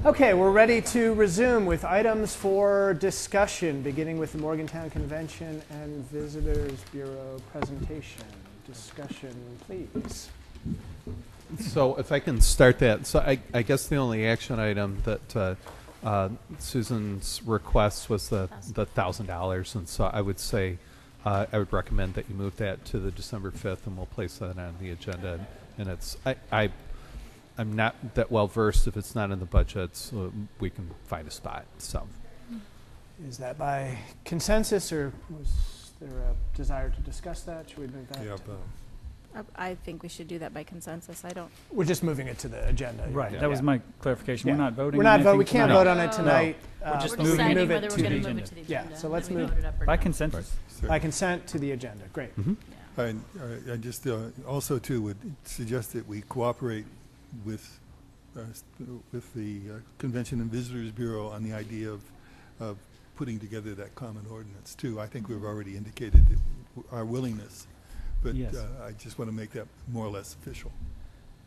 Okay, we're ready to resume with items for discussion, beginning with the Morgantown Convention and Visitors Bureau presentation. Discussion, please. So if I can start that. So I guess the only action item that Susan's request was the $1,000. And so I would say, I would recommend that you move that to the December 5th, and we'll place that on the agenda. And it's, I'm not that well versed. If it's not in the budget, so we can find a spot. So, Is that by consensus, or was there a desire to discuss that? Should we move that? Yeah, I think we should do that by consensus. I don't. We're just moving it to the agenda. Right. Yeah. That was my clarification. Yeah. We're not voting. We're not on voting. We anything can't tonight. vote on it tonight. We're just We're moving deciding move it whether to we're going the to move agenda. it to the Yeah, agenda. so let's and then we move vote it up or By down. consensus. By consent to the agenda. Great. mm-hmm. Yeah. I just also too would suggest that we cooperate with the Convention and Visitors Bureau on the idea of putting together that common ordinance too. I think we've already indicated our willingness, but Yes. I just want to make that more or less official.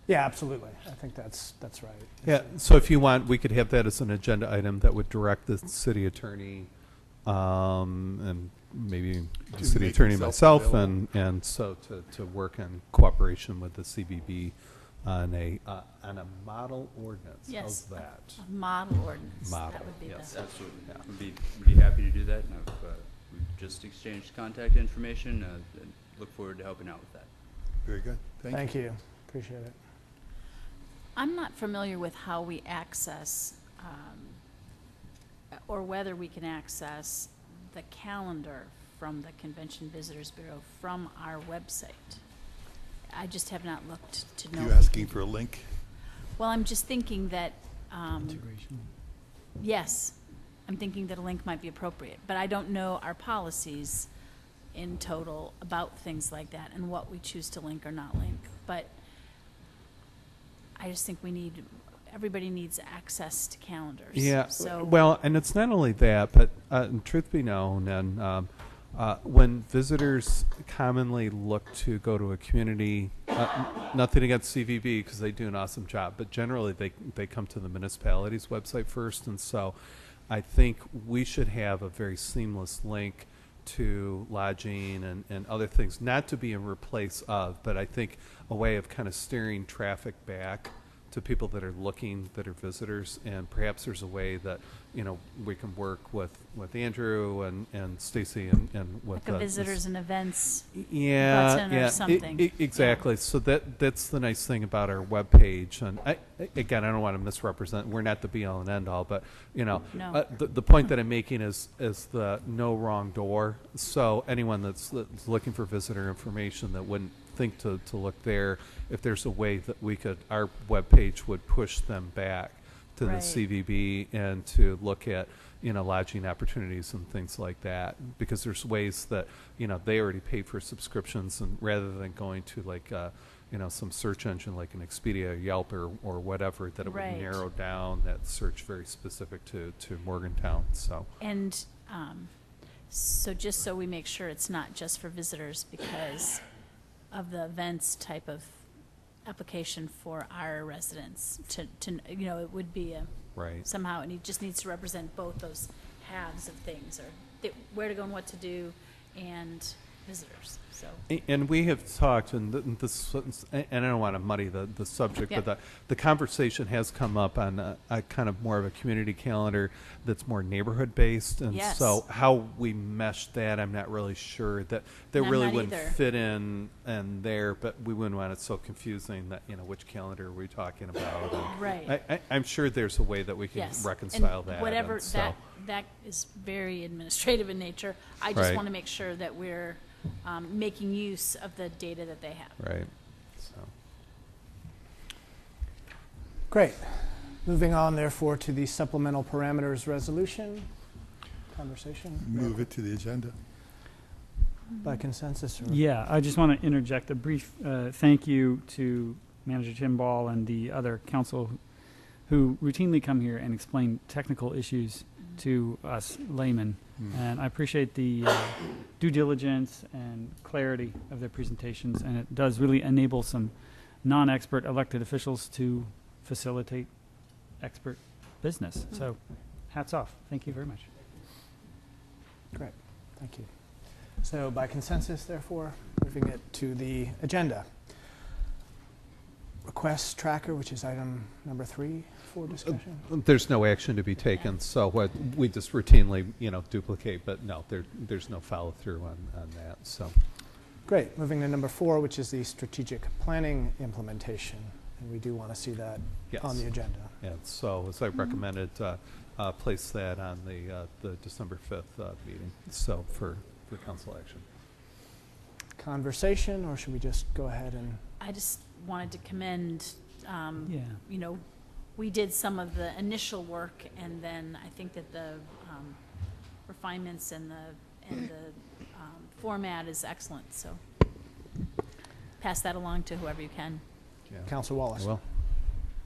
Yeah, absolutely. I think that's right. Yeah. So if you want, we could have that as an agenda item that would direct the city attorney, and maybe the To city make attorney himself myself, available. and so to work in cooperation with the CBB on a model ordinance. Yes. How's that? A model ordinance. Model, That would be yes. the. Absolutely. Yeah. We'd be happy to do that. And we've just exchanged contact information. And look forward to helping out with that. Very good. Thank you. Appreciate it. I'm not familiar with how we access, or whether we can access the calendar from the Convention Visitors Bureau from our website. I just have not looked to know. You if we asking can- for a link? Well, I'm just thinking that, Integration. yes, I'm thinking that a link might be appropriate, but I don't know our policies in total about things like that and what we choose to link or not link. But I just think everybody needs access to calendars. Yeah. So, Well, and it's not only that, but truth be known, and when visitors commonly look to go to a community, nothing against CVB because they do an awesome job, but generally they come to the municipality's website first, and so I think we should have a very seamless link to lodging and other things, not to be in replace of, but I think a way of kind of steering traffic back to people that are looking, that are visitors, and perhaps there's a way that, you know, we can work with Andrew and Stacy and with like a visitors and events yeah, button or yeah, something. exactly. So that's the nice thing about our webpage. And again, I don't want to misrepresent. We're not the be all and end all, but you know, No. the point that I'm making is the no wrong door. So anyone that's looking for visitor information that wouldn't think to look there, if there's a way that our webpage would push them back to Right. the CVB and to look at, you know, lodging opportunities and things like that, because there's ways that, you know, they already pay for subscriptions, and rather than going to like, you know, some search engine like an Expedia, Yelp, or whatever, that it Right. would narrow down that search very specific to Morgantown. So And so just so we make sure it's not just for visitors, because of the events type of application for our residents to you know, it would be right. somehow, and it just needs to represent both those halves of things, or where to go and what to do, and visitors. So And we have talked, and this, and I don't want to muddy the subject, Yeah. but the conversation has come up on a kind of more of a community calendar that's more neighborhood based, and Yes. so how we mesh that, I'm not really sure that I'm really not wouldn't either. fit in and there, but we wouldn't want it so confusing that, you know, which calendar are we talking about? And Right. I'm sure there's a way that we can yes, reconcile and that. whatever and so, that is very administrative in nature. I just Right. want to make sure that we're making use of the data that they have. right. So. Great. Moving on, therefore, to the supplemental parameters resolution conversation. Move it to the agenda. By consensus? Or? Yeah, I just want to interject a brief thank you to Manager Tim Ball and the other council who routinely come here and explain technical issues to us laymen. And I appreciate the due diligence and clarity of their presentations, and it does really enable some non-expert elected officials to facilitate expert business. So hats off. Thank you very much. Great, thank you. So by consensus, therefore, moving it to the agenda. Request tracker, which is item number 3 for discussion. There's no action to be taken, so what we just routinely, duplicate, but no, there's no follow through on that. So, Great, moving to number 4, which is the strategic planning implementation. And we do want to see that yes. on the agenda. And so, as I recommended, place that on the December 5th meeting. So for council action. Conversation, or should we just go ahead and? I just wanted to commend, Yeah. We did some of the initial work, and then I think that the refinements and the format is excellent. So pass that along to whoever you can. Yeah. Councilor Wallace. Well,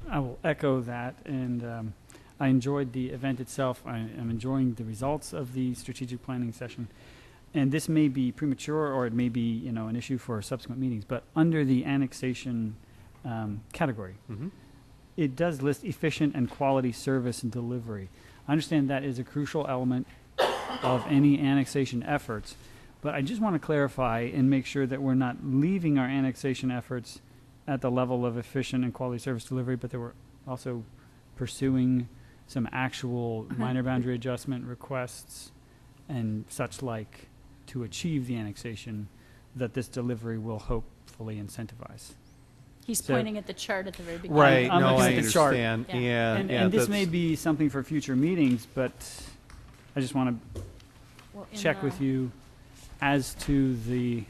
I will echo that, and I enjoyed the event itself. I am enjoying the results of the strategic planning session. And this may be premature, or it may be, an issue for subsequent meetings, but under the annexation category, it does list efficient and quality service and delivery. I understand that is a crucial element of any annexation efforts, but I just want to clarify and make sure that we're not leaving our annexation efforts at the level of efficient and quality service delivery, but that we're also pursuing some actual minor boundary adjustment requests and such like to achieve the annexation that this delivery will hopefully incentivize. He's So- pointing at the chart at the very beginning. right. I'm no, looking I at the chart. understand. Yeah. Yeah. And this may that's- be something for future meetings, but I just want to Well, in check the- with you as to the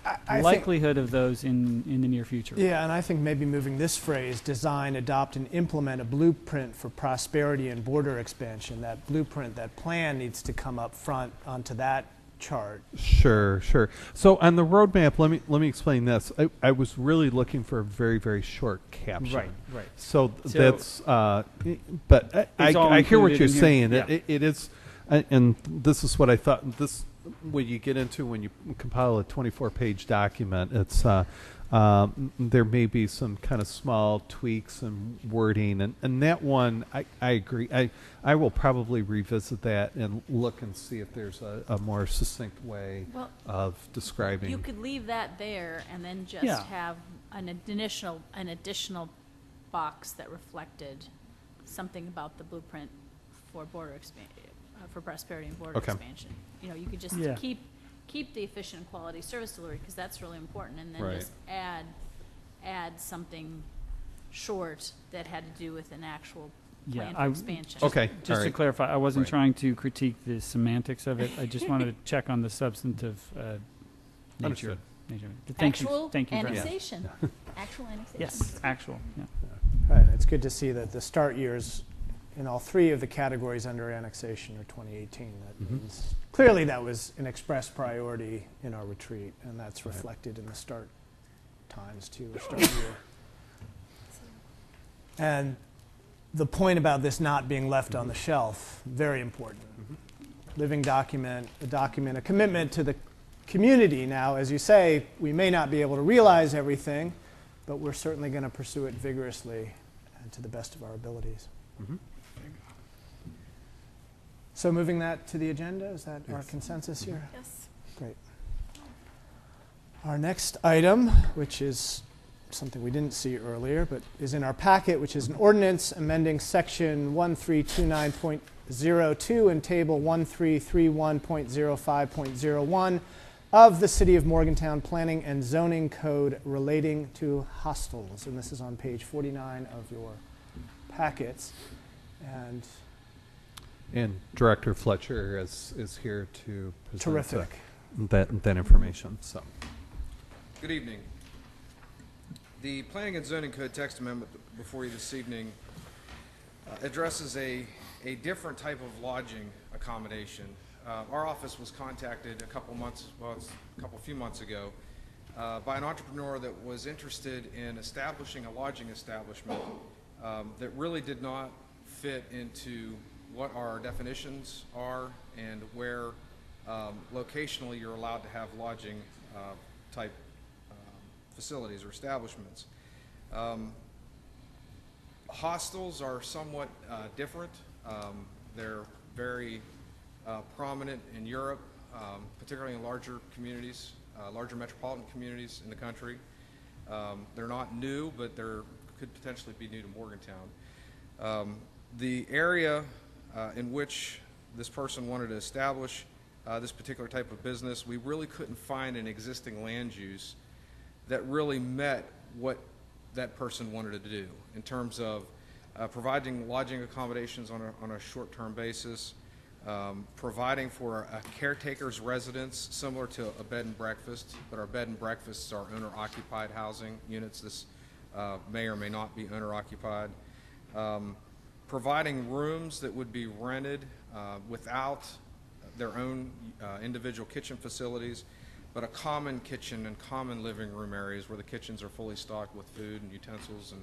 I think, likelihood of those in the near future. yeah, and I think maybe moving this phrase, design, adopt, and implement a blueprint for prosperity and border expansion. That blueprint, that plan needs to come up front onto that chart. Sure. So on the roadmap, let me explain this. I was really looking for a very, very short caption. Right. So, So- that's, but It's all I hear what included you're in here. saying. Yeah. It is, and this is what I thought. This, when you get into when you compile a 24-page document, it's there may be some kind of small tweaks and wording, and that one I agree. I will probably revisit that and look and see if there's a more succinct way Well, of describing. you could leave that there and then just Yeah. have an additional box that reflected something about the blueprint for border for prosperity and border Okay. expansion. You could just Yeah. keep the efficient and quality service delivery, because that's really important, and then Right. just add something short that had to do with an actual plan for expansion. Okay. Just all to right. clarify, I wasn't Right. trying to critique the semantics of it. I just wanted to check on the substantive nature. Understood. But Thank Actual you very much. annexation. Actual annexation. Yes, actual. Yeah. Right, it's good to see that the start years in all 3 of the categories under annexation are 2018. That means clearly that was an express priority in our retreat, and that's Right. reflected in the start times too, or start year. And the point about this not being left on the shelf, very important. Living document, a commitment to the community. Now, as you say, we may not be able to realize everything, but we're certainly going to pursue it vigorously and to the best of our abilities. So moving that to the agenda, is that our Yes. consensus here? Yes. Great. Our next item, which is something we didn't see earlier, but is in our packet, which is an ordinance amending section 1329.02 and table 1331.05.01 of the City of Morgantown Planning and Zoning Code relating to hostels. And this is on page 49 of your packets. And Director Fletcher is here to present terrific. that information. So. Good evening. The Planning and Zoning Code text amendment before you this evening addresses a different type of lodging accommodation. Our office was contacted a few months ago by an entrepreneur that was interested in establishing a lodging establishment that really did not fit into what our definitions are and where locationally you're allowed to have lodging type facilities or establishments. Hostels are somewhat different. They're very prominent in Europe, particularly in larger communities, larger metropolitan communities in the country. They're not new, but they could potentially be new to Morgantown. The area in which this person wanted to establish this particular type of business, we really couldn't find an existing land use that really met what that person wanted to do in terms of providing lodging accommodations on a short-term basis, providing for a caretaker's residence similar to a bed and breakfast, but our bed and breakfasts are owner-occupied housing units. This may or may not be owner-occupied. Providing rooms that would be rented without their own individual kitchen facilities, but a common kitchen and common living room areas where the kitchens are fully stocked with food and utensils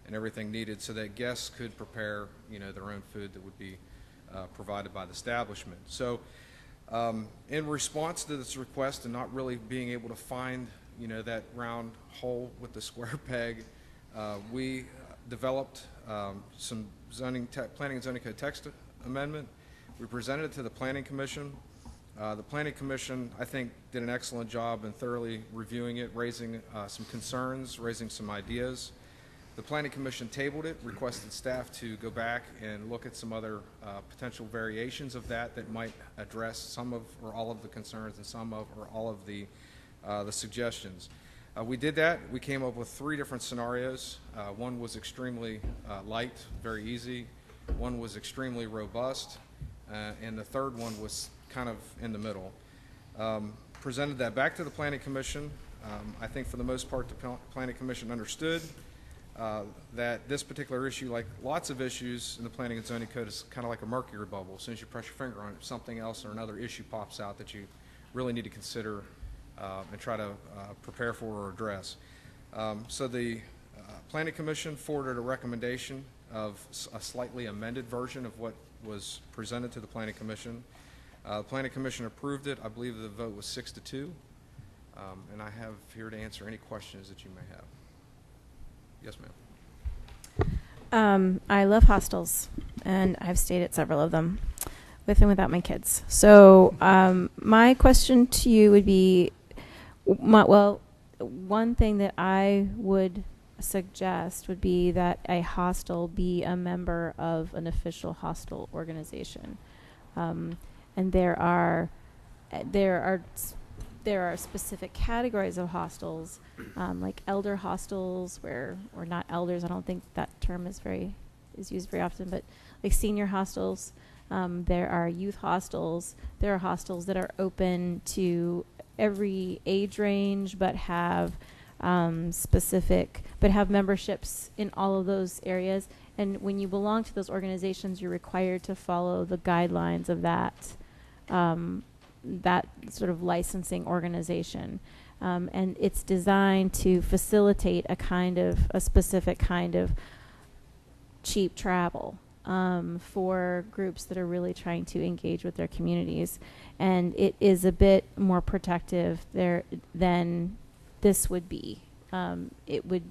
and everything needed so that guests could prepare, their own food that would be provided by the establishment. So in response to this request and not really being able to find, that round hole with the square peg, we developed some planning and zoning code text amendment. We presented it to the Planning Commission. The Planning Commission, I think, did an excellent job in thoroughly reviewing it, raising some concerns, raising some ideas. The Planning Commission tabled it, requested staff to go back and look at some other potential variations of that might address some of or all of the concerns and some of or all of the suggestions. We did that. We came up with 3 different scenarios. One was extremely light, very easy. One was extremely robust. And the third one was kind of in the middle. Presented that back to the Planning Commission. I think for the most part the Planning Commission understood that this particular issue, like lots of issues in the Planning and Zoning Code, is kind of like a mercury bubble. As soon as you press your finger on it, something else or another issue pops out that you really need to consider and try to prepare for or address. So the Planning Commission forwarded a recommendation of a slightly amended version of what was presented to the Planning Commission. The Planning Commission approved it. I believe the vote was 6-2. And I have here to answer any questions that you may have. Yes, ma'am. I love hostels, and I've stayed at several of them, with and without my kids. So my question to you would be, one thing that I would suggest would be that a hostel be a member of an official hostel organization, and there are specific categories of hostels, like elder hostels, or not elders. I don't think that term is used very often, but like senior hostels. There are youth hostels. There are hostels that are open to every age range, but have memberships in all of those areas. And when you belong to those organizations, you're required to follow the guidelines of that sort of licensing organization. And it's designed to facilitate a specific kind of cheap travel for groups that are really trying to engage with their communities. And it is a bit more protective there than this would be. It would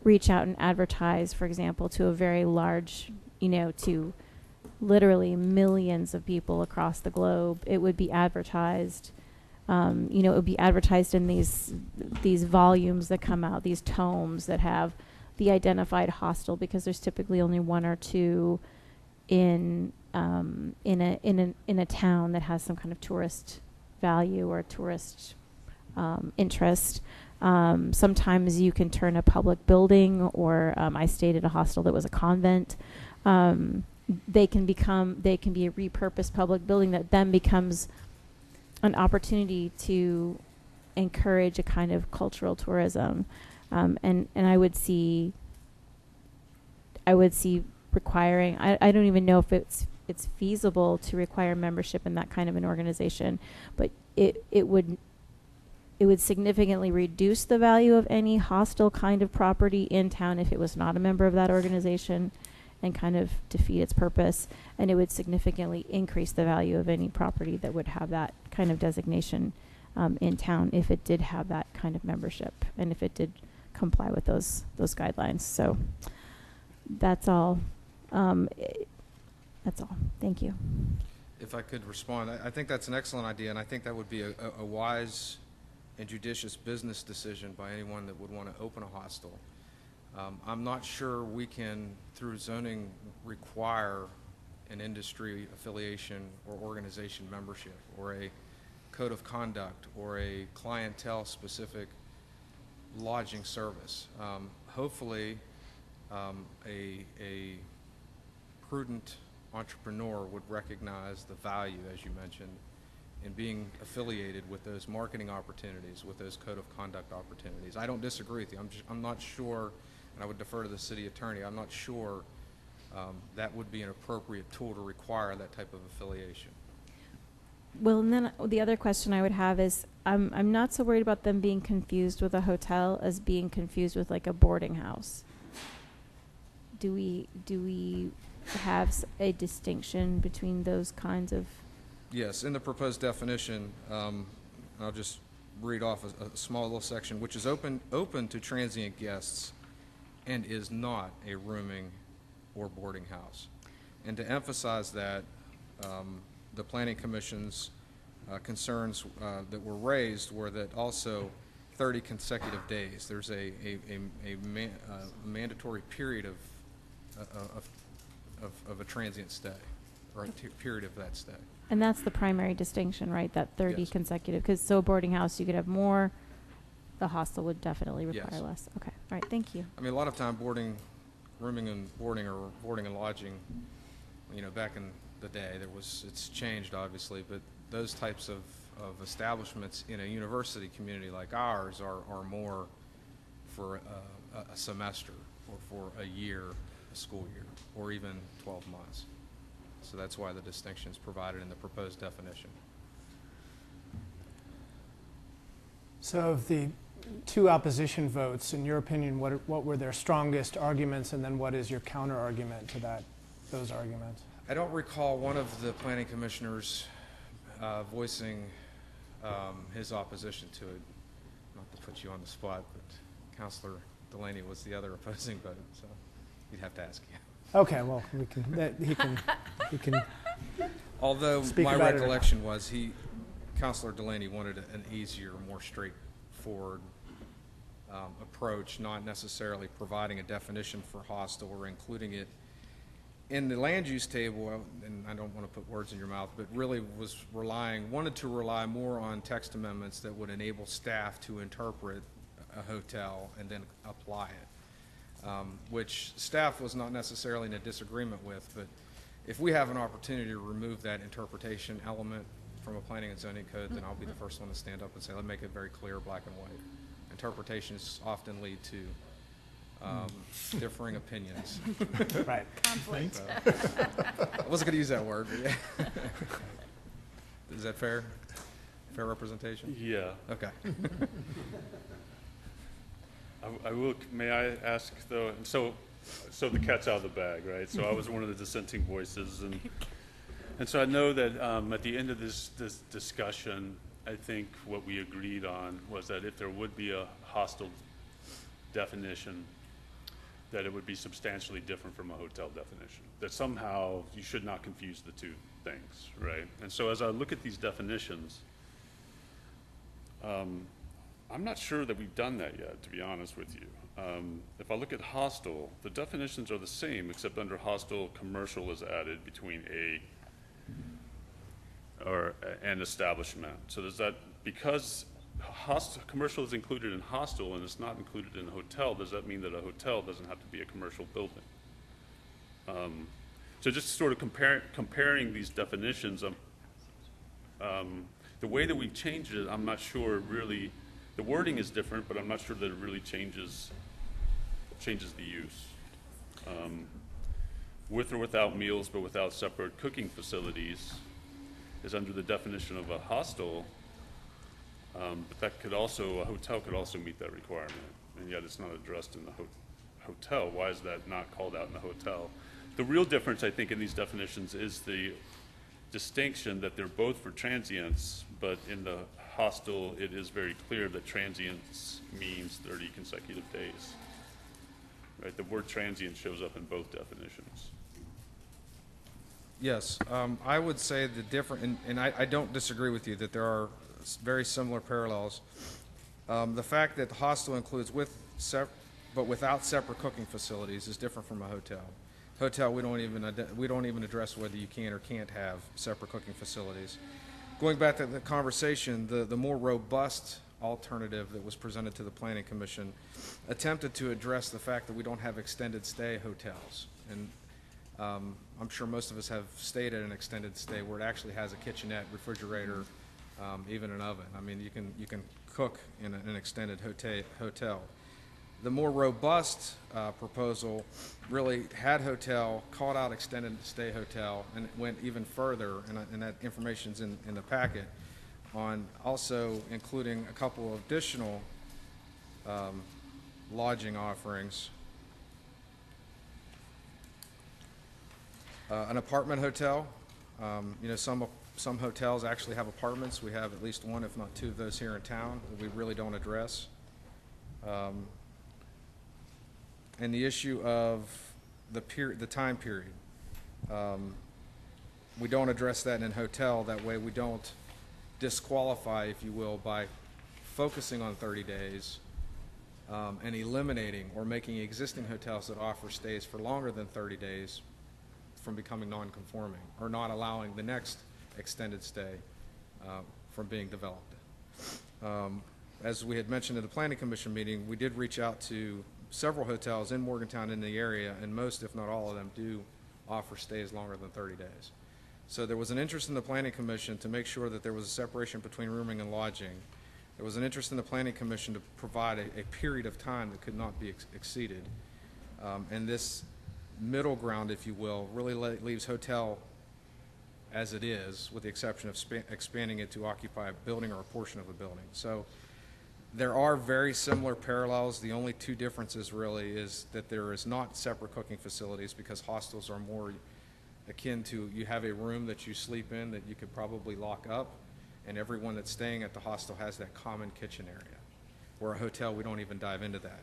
reach out and advertise, for example, to a very large, to literally millions of people across the globe. It would be advertised, it would be advertised in these volumes that come out, these tomes that have the identified hostel, because there's typically only 1 or 2 in a town that has some kind of tourist value or tourist interest. Sometimes you can turn a public building, or I stayed at a hostel that was a convent. They can be a repurposed public building that then becomes an opportunity to encourage a kind of cultural tourism. And I would see requiring, I don't even know if it's feasible to require membership in that kind of an organization, but it would significantly reduce the value of any hostel kind of property in town if it was not a member of that organization, and kind of defeat its purpose. And it would significantly increase the value of any property that would have that kind of designation in town, if it did have that kind of membership and if it did comply with those guidelines. So that's all. That's all. Thank you. If I could respond, I think that's an excellent idea, and I think that would be a wise and judicious business decision by anyone that would want to open a hostel. I'm not sure we can, through zoning, require an industry affiliation or organization membership or a code of conduct or a clientele-specific lodging service. Hopefully, a prudent entrepreneur would recognize the value, as you mentioned, in being affiliated with those marketing opportunities, with those code of conduct opportunities. I don't disagree with you. I'm not sure, and I would defer to the city attorney, I'm not sure that would be an appropriate tool to require that type of affiliation. Well, and then the other question I would have is, I'm not so worried about them being confused with a hotel as being confused with like a boarding house. Do we have a distinction between those kinds of? Yes, in the proposed definition, I'll just read off a small little section, which is open to transient guests and is not a rooming or boarding house. And to emphasize that, the Planning Commission's concerns that were raised were that also 30 consecutive days. There's a mandatory period of a transient stay, or a period of that stay. And that's the primary distinction, right? That 30 Yes. consecutive, because so a boarding house, you could have more. The hostel would definitely require Yes. less. Okay, all right, thank you. I mean, a lot of time rooming and boarding, or boarding and lodging, you know, back in the day, it's changed obviously, but those types of establishments in a university community like ours are more for a semester or for a year, a school year, or even 12 months. So that's why the distinction is provided in the proposed definition. So of the two opposition votes, in your opinion, what were their strongest arguments, and then what is your counter argument to those arguments? I don't recall one of the planning commissioners voicing his opposition to it. Not to put you on the spot, but Councilor Delaney was the other opposing vote, so you'd have to ask him. Okay, well, he can. Although Speak my about it. recollection was Councilor Delaney wanted an easier, more straightforward approach, not necessarily providing a definition for hostel or including it in the land use table, and I don't want to put words in your mouth, but really wanted to rely more on text amendments that would enable staff to interpret a hotel and then apply it, which staff was not necessarily in a disagreement with. But if we have an opportunity to remove that interpretation element from a planning and zoning code, then I'll be the first one to stand up and say, let's make it very clear, black and white. Interpretations often lead to differing opinions. Right. Conflict. I wasn't going to use that word, but yeah. Is that fair? Fair representation? Yeah. Okay. I will, may I ask though, so the cat's out of the bag, right? So I was one of the dissenting voices, and so I know that at the end of this discussion, I think what we agreed on was that if there would be a hostile definition, that it would be substantially different from a hotel definition. That somehow you should not confuse the two things, right? And so as I look at these definitions, I'm not sure that we've done that yet, to be honest with you. If I look at hostel, the definitions are the same, except under hostel, commercial is added between an establishment. So does that, because commercial is included in hostel and it's not included in a hotel, does that mean that a hotel doesn't have to be a commercial building? So just sort of comparing these definitions, the way that we've changed it, I'm not sure really, the wording is different, but I'm not sure that it really changes the use. With or without meals, but without separate cooking facilities is under the definition of a hostel, but that could also, a hotel could also meet that requirement, and yet it's not addressed in the hotel. Why is that not called out in the hotel? The real difference, I think, in these definitions is the distinction that they're both for transients, but in the hostel, it is very clear that transients means 30 consecutive days. right? The word transient shows up in both definitions. Yes, I would say the different, and I don't disagree with you that there are very similar parallels. The fact that the hostel includes but without separate cooking facilities is different from a hotel. Hotel, we don't even address whether you can or can't have separate cooking facilities. Going back to the conversation, the more robust alternative that was presented to the Planning Commission attempted to address the fact that we don't have extended stay hotels. And I'm sure most of us have stayed at an extended stay where it actually has a kitchenette, refrigerator, even an oven. I mean, you can cook in an extended hotel. The more robust proposal really had hotel, called out extended stay hotel, and it went even further, and that information's in the packet, on also including a couple of additional lodging offerings. An apartment hotel. You know, some hotels actually have apartments. We have at least one, if not two, of those here in town that we really don't address. And the issue of the time period. We don't address that in a hotel. That way we don't disqualify, if you will, by focusing on 30 days and eliminating or making existing hotels that offer stays for longer than 30 days from becoming non-conforming, or not allowing the next extended stay from being developed. As we had mentioned in the Planning Commission meeting, we did reach out to several hotels in Morgantown in the area, and most, if not all of them, do offer stays longer than 30 days. So there was an interest in the Planning Commission to make sure that there was a separation between rooming and lodging. There was an interest in the Planning Commission to provide a period of time that could not be exceeded. And this middle ground, if you will, really leaves hotel as it is, with the exception of expanding it to occupy a building or a portion of a building. So there are very similar parallels. The only two differences really is that there is not separate cooking facilities, because hostels are more akin to, you have a room that you sleep in that you could probably lock up, and everyone that's staying at the hostel has that common kitchen area. Where a hotel, we don't even dive into that.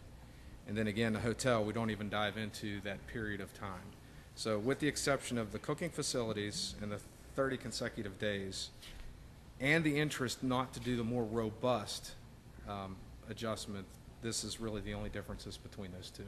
And then again, a hotel, we don't even dive into that period of time. So with the exception of the cooking facilities and the 30 consecutive days, and the interest not to do the more robust adjustment, this is really the only differences between those two.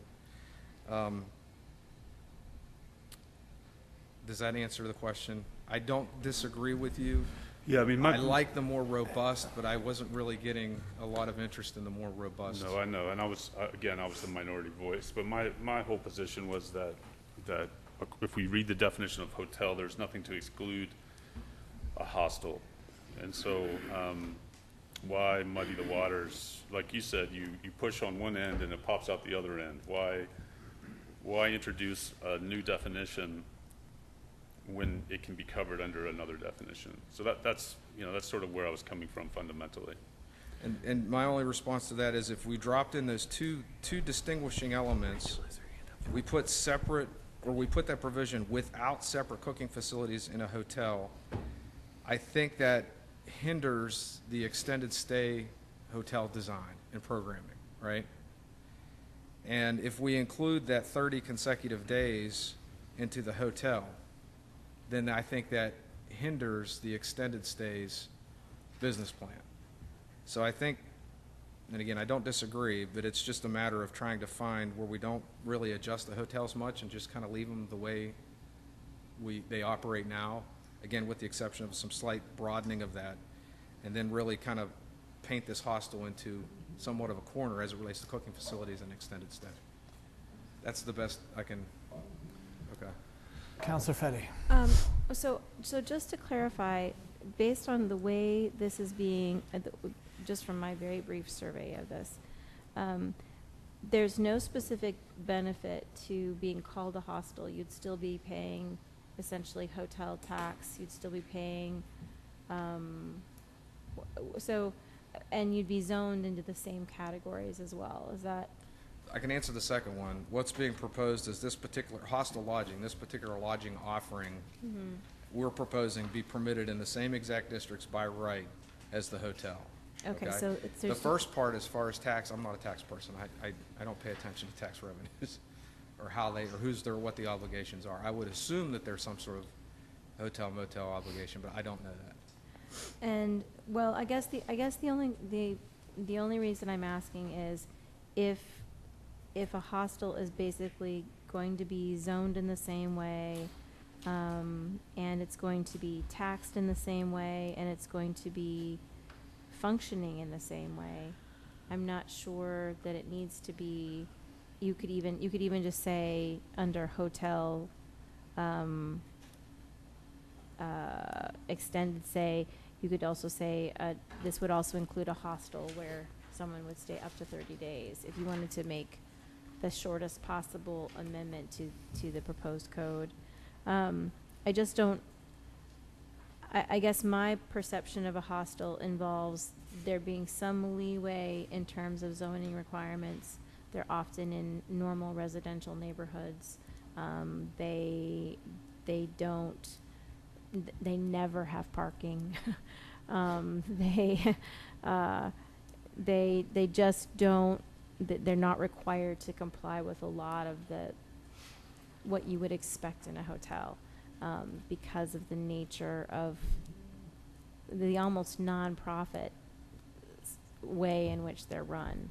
Does that answer the question? I don't disagree with you. Yeah, I mean, I like the more robust, but I wasn't really getting a lot of interest in the more robust. No, I know, and I was the minority voice, but my whole position was that if we read the definition of hotel, there's nothing to exclude a hostel, and so why muddy the waters? Like you said, you push on one end and it pops out the other end. Why introduce a new definition when it can be covered under another definition? So that's sort of where I was coming from fundamentally. And my only response to that is, if we dropped in those two distinguishing elements, we put that provision without separate cooking facilities in a hotel, I think that hinders the extended stay hotel design and programming, right? And if we include that 30 consecutive days into the hotel, then I think that hinders the extended stays business plan. So I think, and again, I don't disagree, but it's just a matter of trying to find where we don't really adjust the hotels much and just kind of leave them the way they operate now, again, with the exception of some slight broadening of that, and then really kind of paint this hostel into somewhat of a corner as it relates to cooking facilities and extended stay. That's the best I can. Okay. Councilor Fetty. So just to clarify, based on the way this is being, just from my very brief survey of this, there's no specific benefit to being called a hostel. You'd still be paying essentially hotel tax. You'd still be paying, and you'd be zoned into the same categories as well. Is that? I can answer the second one. What's being proposed is this particular hostel lodging, this particular lodging offering, we're proposing be permitted in the same exact districts by right as the hotel. Okay, so the first part, as far as tax, I'm not a tax person. I don't pay attention to tax revenues. or what the obligations are. I would assume that there's some sort of hotel motel obligation, but I don't know that. And, well, I guess the only reason I'm asking is if a hostel is basically going to be zoned in the same way, and it's going to be taxed in the same way, and it's going to be functioning in the same way, I'm not sure that it needs to be, you could even just say under hotel, extended stay, you could also say, this would also include a hostel where someone would stay up to 30 days. If you wanted to make the shortest possible amendment to the proposed code. I just don't, I guess my perception of a hostel involves there being some leeway in terms of zoning requirements. They're often in normal residential neighborhoods. They never have parking. They just don't, they're not required to comply with a lot of what you would expect in a hotel, because of the nature of the almost non-profit way in which they're run.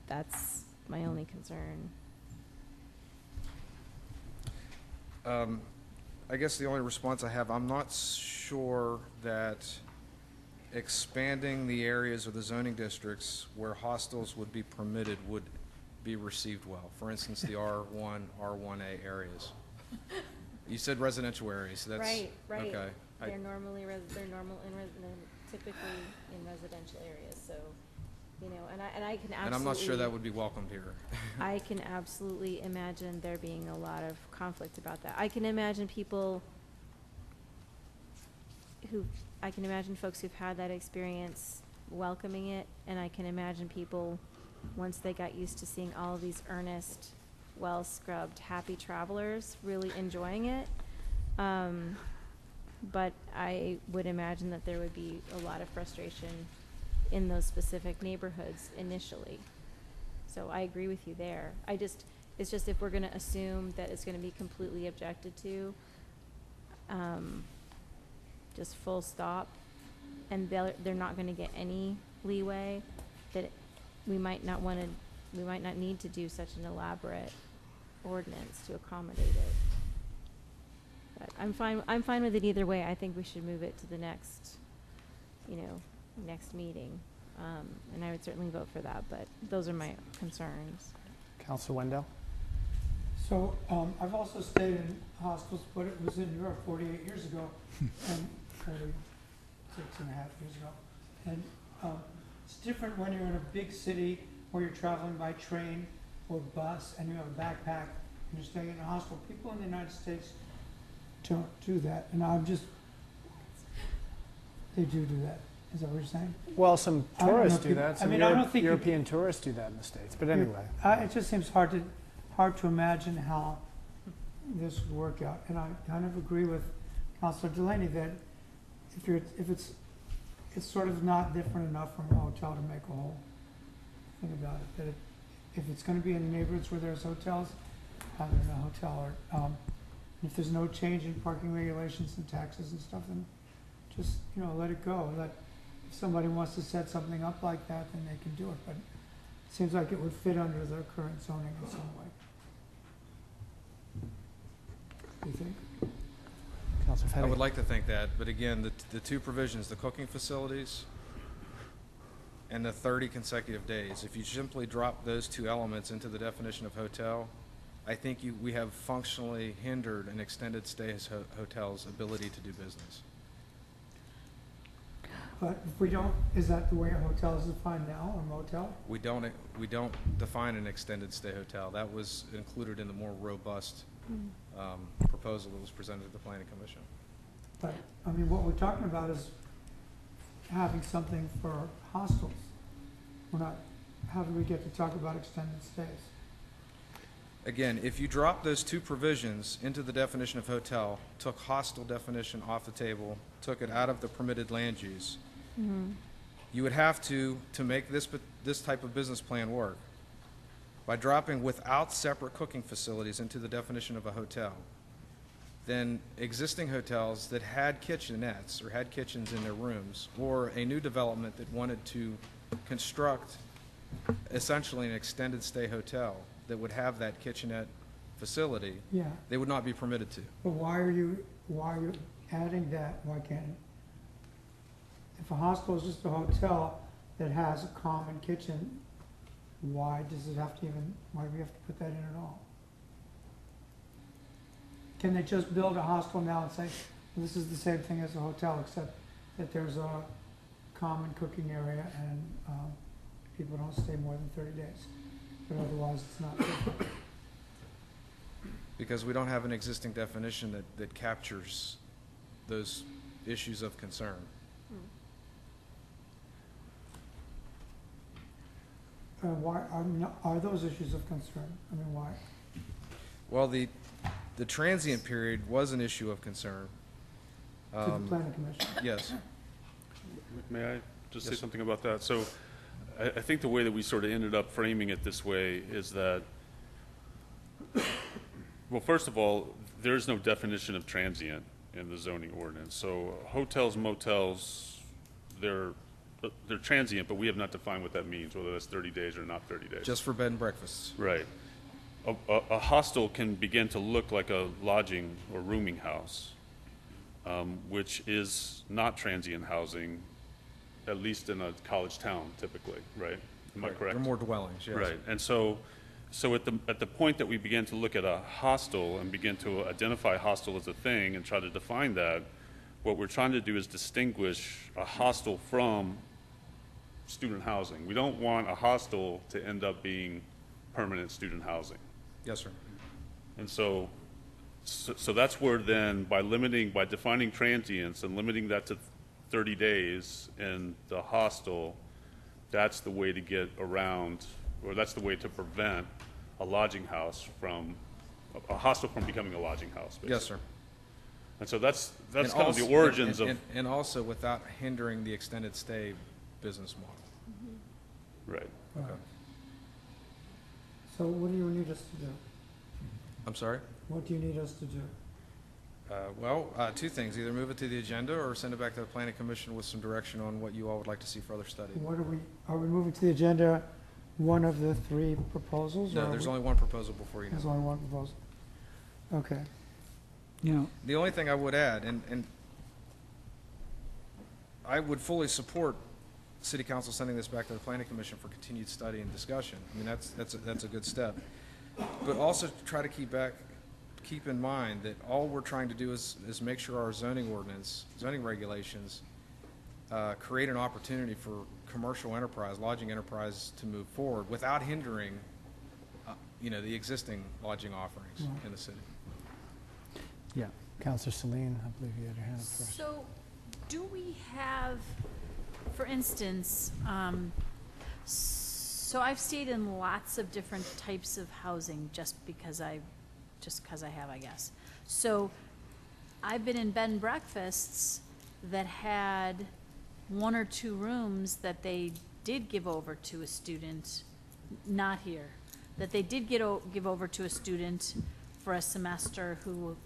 That's my only concern. I guess the only response I have, I'm not sure that expanding the areas or the zoning districts where hostels would be permitted would be received well. For instance, the R1, R1A areas. You said residential areas. That's Right. Okay. They're normally typically in residential areas. So, and I can absolutely. And I'm not sure that would be welcomed here. I can absolutely imagine there being a lot of conflict about that. I can imagine folks who've had that experience welcoming it, and I can imagine people, once they got used to seeing all of these earnest, well-scrubbed, happy travelers, really enjoying it. But I would imagine that there would be a lot of frustration in those specific neighborhoods initially. So I agree with you there. It's just if we're going to assume that it's going to be completely objected to, just full stop, and they're not going to get any leeway, that we might not need to do such an elaborate ordinance to accommodate it. But I'm fine with it either way. I think we should move it to the next meeting. And I would certainly vote for that, but those are my concerns. Councilor Wendell? So I've also stayed in hostels, but it was in Europe 48 years ago, and 46.5 years ago. And it's different when you're in a big city where you're traveling by train or bus and you have a backpack and you're staying in a hostel. People in the United States don't do that, and they do that. Is that what you're saying? Well, some I don't know tourists if do you- that. I Some mean, I don't think you- European tourists do that in the States. But anyway. It just seems hard to imagine how this would work out. And I kind of agree with Councilor Delaney that if it's sort of not different enough from a hotel to make a whole thing about it. That if it's going to be in neighborhoods where there's hotels, have it in a hotel. Or if there's no change in parking regulations and taxes and stuff, then just let it go. If somebody wants to set something up like that, then they can do it. But it seems like it would fit under the current zoning in some way. Do you think? Councilor I Fetty? would like to think that, but again, the two provisions, the cooking facilities and the 30 consecutive days, if you simply drop those two elements into the definition of hotel, I think we have functionally hindered an extended stay hotel's ability to do business. But if we don't, is that the way a hotel is defined now, or motel? We don't define an extended stay hotel. That was included in the more robust proposal that was presented to the Planning Commission. But, I mean, what we're talking about is having something for hostels. How do we get to talk about extended stays? Again, if you drop those two provisions into the definition of hotel, took hostel definition off the table, took it out of the permitted land use, you would have to make this type of business plan work, by dropping without separate cooking facilities into the definition of a hotel, then existing hotels that had kitchenettes or had kitchens in their rooms, or a new development that wanted to construct essentially an extended stay hotel that would have that kitchenette facility, Yeah, they would not be permitted to. but why are you adding that? Why can't, if a hostel is just a hotel that has a common kitchen, why do we have to put that in at all? Can they just build a hostel now and say, well, this is the same thing as a hotel, except that there's a common cooking area and people don't stay more than 30 days, but otherwise it's not. Because we don't have an existing definition that captures those issues of concern. Why are those issues of concern? I mean, why? Well, the transient period was an issue of concern. To the planning commission? Yes. May I just say Yes. something about that? So I think the way that we sort of ended up framing it this way is that, well, first of all, there's no definition of transient in the zoning ordinance. So hotels, motels, they're transient, but we have not defined what that means, whether that's 30 days or not 30 days. Just for bed and breakfasts. Right. A hostel can begin to look like a lodging or rooming house, which is not transient housing, at least in a college town typically, right? Am I Right. correct? They're more dwellings, yes. Right. And so at the point that we begin to look at a hostel and begin to identify hostel as a thing and try to define that, what we're trying to do is distinguish a hostel from student housing. We don't want a hostel to end up being permanent student housing. Yes, sir. And so that's where then, by defining transients and limiting that to 30 days in the hostel, that's the way to get around, or that's the way to prevent a lodging house from, a hostel from becoming a lodging house, basically. Yes, sir. And so that's And kind of also- the origins of, and also without hindering the extended stay business model. right. Okay. So what do you need us to do? I'm sorry? What do you need us to do? Two things. Either move it to the agenda or send it back to the planning commission with some direction on what you all would like to see further studied. Are we moving to the agenda one of the three proposals? or No, are there's we- only one proposal before you There's now. only one proposal. Okay. You know, The only thing I would add, and I would fully support city council sending this back to the planning commission for continued study and discussion. I mean, that's a good step. But also try to keep in mind that all we're trying to do is make sure our zoning regulations create an opportunity for commercial enterprise, lodging enterprise to move forward without hindering, the existing lodging offerings Right. in the city. yeah. Counselor Celine, I believe you had your hand up first. So, do we have, for instance, so I've stayed in lots of different types of housing just because I have, I guess. So, I've been in bed and breakfasts that had one or two rooms that they did give over to a student, not here, that they did give over to a student for a semester who,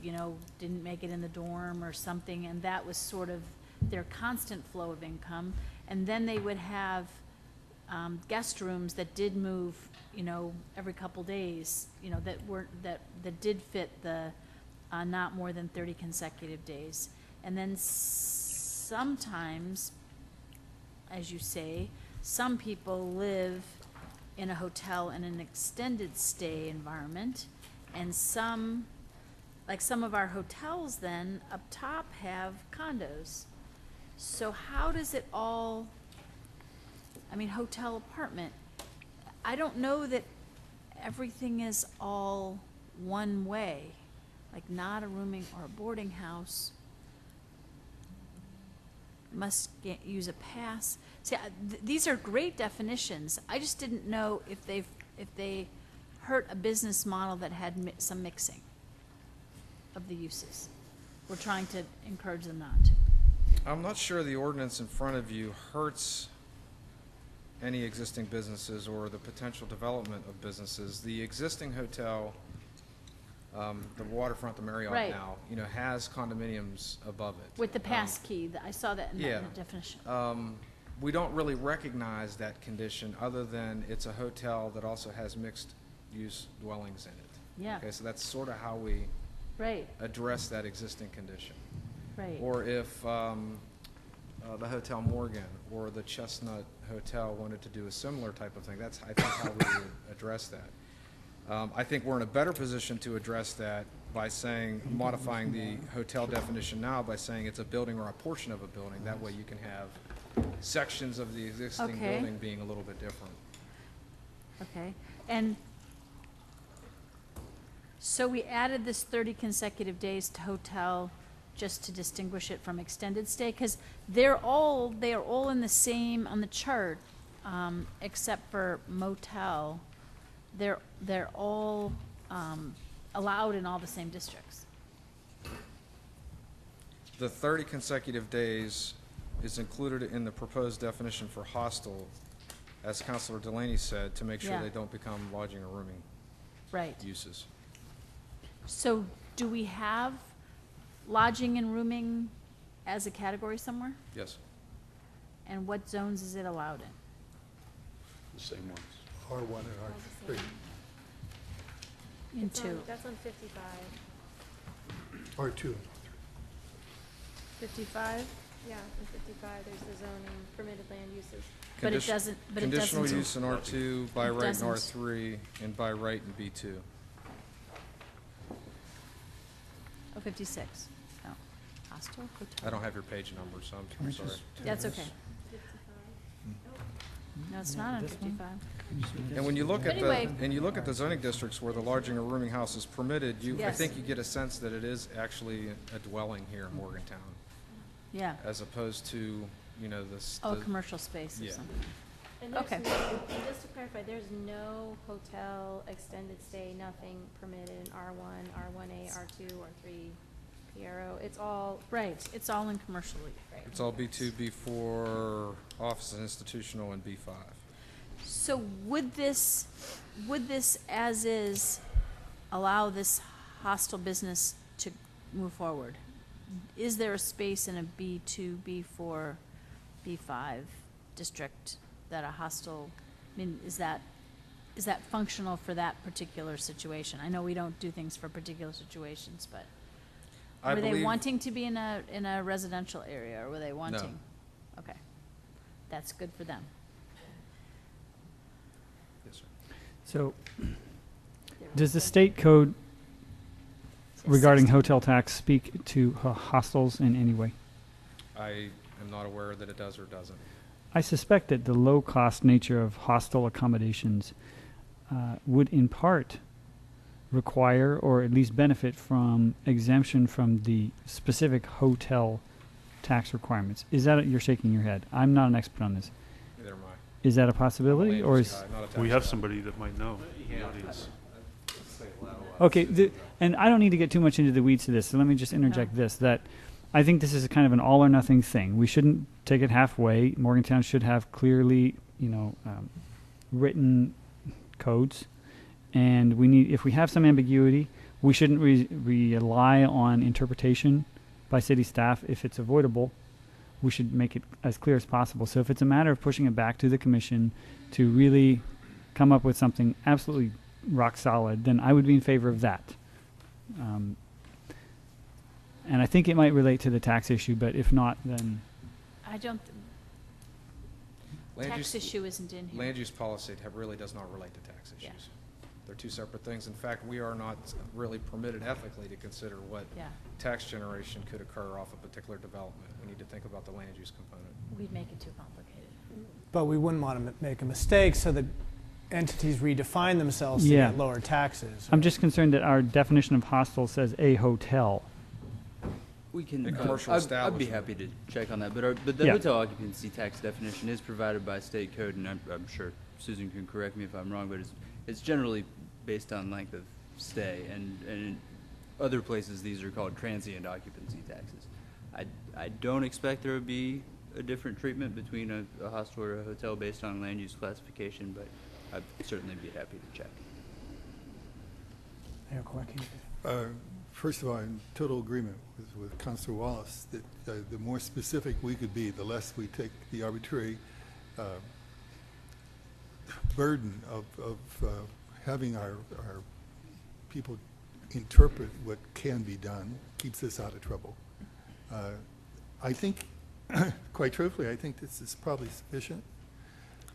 didn't make it in the dorm or something, and that was sort of their constant flow of income. And then they would have guest rooms that did move, every couple days, that did fit the not more than 30 consecutive days. And then sometimes, as you say, some people live in a hotel in an extended stay environment, and some of our hotels then up top have condos. So how does it all, hotel apartment, I don't know that everything is all one way, like not a rooming or a boarding house must use a pass. See, these are great definitions. I just didn't know if they hurt a business model that had some mixing of the uses. We're trying to encourage them not to. I'm not sure the ordinance in front of you hurts any existing businesses or the potential development of businesses. The existing hotel, the waterfront, the Marriott Right. now, has condominiums above it. With the pass key, I saw that in yeah. the definition. We don't really recognize that condition other than it's a hotel that also has mixed-use dwellings in it. Yeah, Okay, so that's sort of how we right, address that existing condition. right. Or if the Hotel Morgan or the Chestnut Hotel wanted to do a similar type of thing, that's, I think, how we would address that. I think we're in a better position to address that by saying, modifying the hotel definition now by saying it's a building or a portion of a building. That way you can have sections of the existing Okay. building being a little bit different. Okay, and so we added this 30 consecutive days to hotel just to distinguish it from extended stay, because they are all in the same, on the chart, except for motel. They're all allowed in all the same districts. The 30 consecutive days is included in the proposed definition for hostel, as Councilor Delaney said, to make sure Yeah. they don't become lodging or rooming Right. uses. So do we have lodging and rooming as a category somewhere? Yes. And what zones is it allowed in? The same ones. R1 and R3. In two. That's on 55. R2. 55? Yeah, in 55, there's the zoning, permitted land uses. But it Condi- doesn't, Conditional use in R2, by right in doesn't. R3, and by right in B2. Oh, 56. Oh, hostel, hotel. I don't have your page number, so I'm sorry. That's okay. 55. No, it's not on This one? 55. And when you look But at anyway. the zoning districts where the lodging or rooming house is permitted, I Yes. think you get a sense that it is actually a dwelling here in Morgantown, Yeah. as opposed to, this. Oh, a commercial space or yeah. something. And there's Okay. and just to clarify, there's no hotel, extended stay, nothing permitted in R1, R1A, R2, R3, PRO. It's all, Right, it's all in commercial, right. It's all B2, B4, office and institutional, and B5. So would this as is allow this hostile business to move forward? Is there a space in a B2, B4, B5 district that a hostile, I mean, is that functional for that particular situation? I know we don't do things for particular situations, but I were they believe- wanting to be in a residential area, or were they wanting? Okay, that's good for them. Yes, sir. So, There does we the go. state code Says regarding 60. hotel tax speak to hostels in any way? I am not aware that it does or doesn't. I suspect that the low-cost nature of hostel accommodations would in part require or at least benefit from exemption from the specific hotel tax requirements. Is that, you're shaking your head. I'm not an expert on this. Neither am I. Is that a I'm a possibility, land or use is? guy, not a tax We have guy. somebody that might know in the audience. Okay, and I don't need to get too much into the weeds of this, so let me just interject this, that I think this is a kind of an all or nothing thing. We shouldn't take it halfway. Morgantown should have clearly, written codes. And we need, if we have some ambiguity, we shouldn't rely on interpretation by city staff. If it's avoidable, we should make it as clear as possible. So if it's a matter of pushing it back to the commission to really come up with something absolutely rock solid, then I would be in favor of that. And I think it might relate to the tax issue, but if not, then I don't, Land tax use- issue isn't in here. Land use policy really does not relate to tax Yeah. issues. They're two separate things. In fact, we are not really permitted ethically to consider what Yeah, tax generation could occur off a particular development. We need to think about the land use component. we'd make it too complicated. But we wouldn't want to make a mistake so that entities redefine themselves to Yeah. get lower taxes. I'm just concerned that our definition of hostel says a hotel. We can. A commercial I'd be establishment. happy to check on that, but the Yeah. hotel occupancy tax definition is provided by state code, and I'm sure Susan can correct me if I'm wrong, but it's generally based on length of stay, and in other places these are called transient occupancy taxes. I don't expect there would be a different treatment between a hostel or a hotel based on land use classification, but I'd certainly be happy to check. Mayor Quickie. First of all, I'm in total agreement with Councilor Wallace that the more specific we could be, the less we take the arbitrary burden of having our people interpret what can be done, keeps us out of trouble. I think, quite truthfully, I think this is probably sufficient.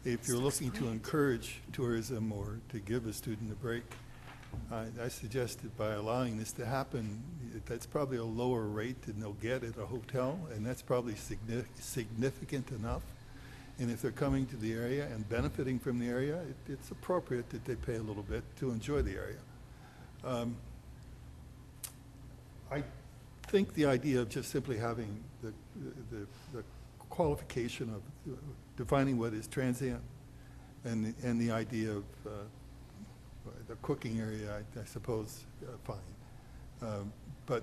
If you're looking to encourage tourism or to give a student a break, I suggest that by allowing this to happen, that's probably a lower rate than they'll get at a hotel, and that's probably significant enough. And if they're coming to the area and benefiting from the area, it's appropriate that they pay a little bit to enjoy the area. I think the idea of just simply having the qualification of defining what is transient and the idea of the cooking area, I suppose, fine. But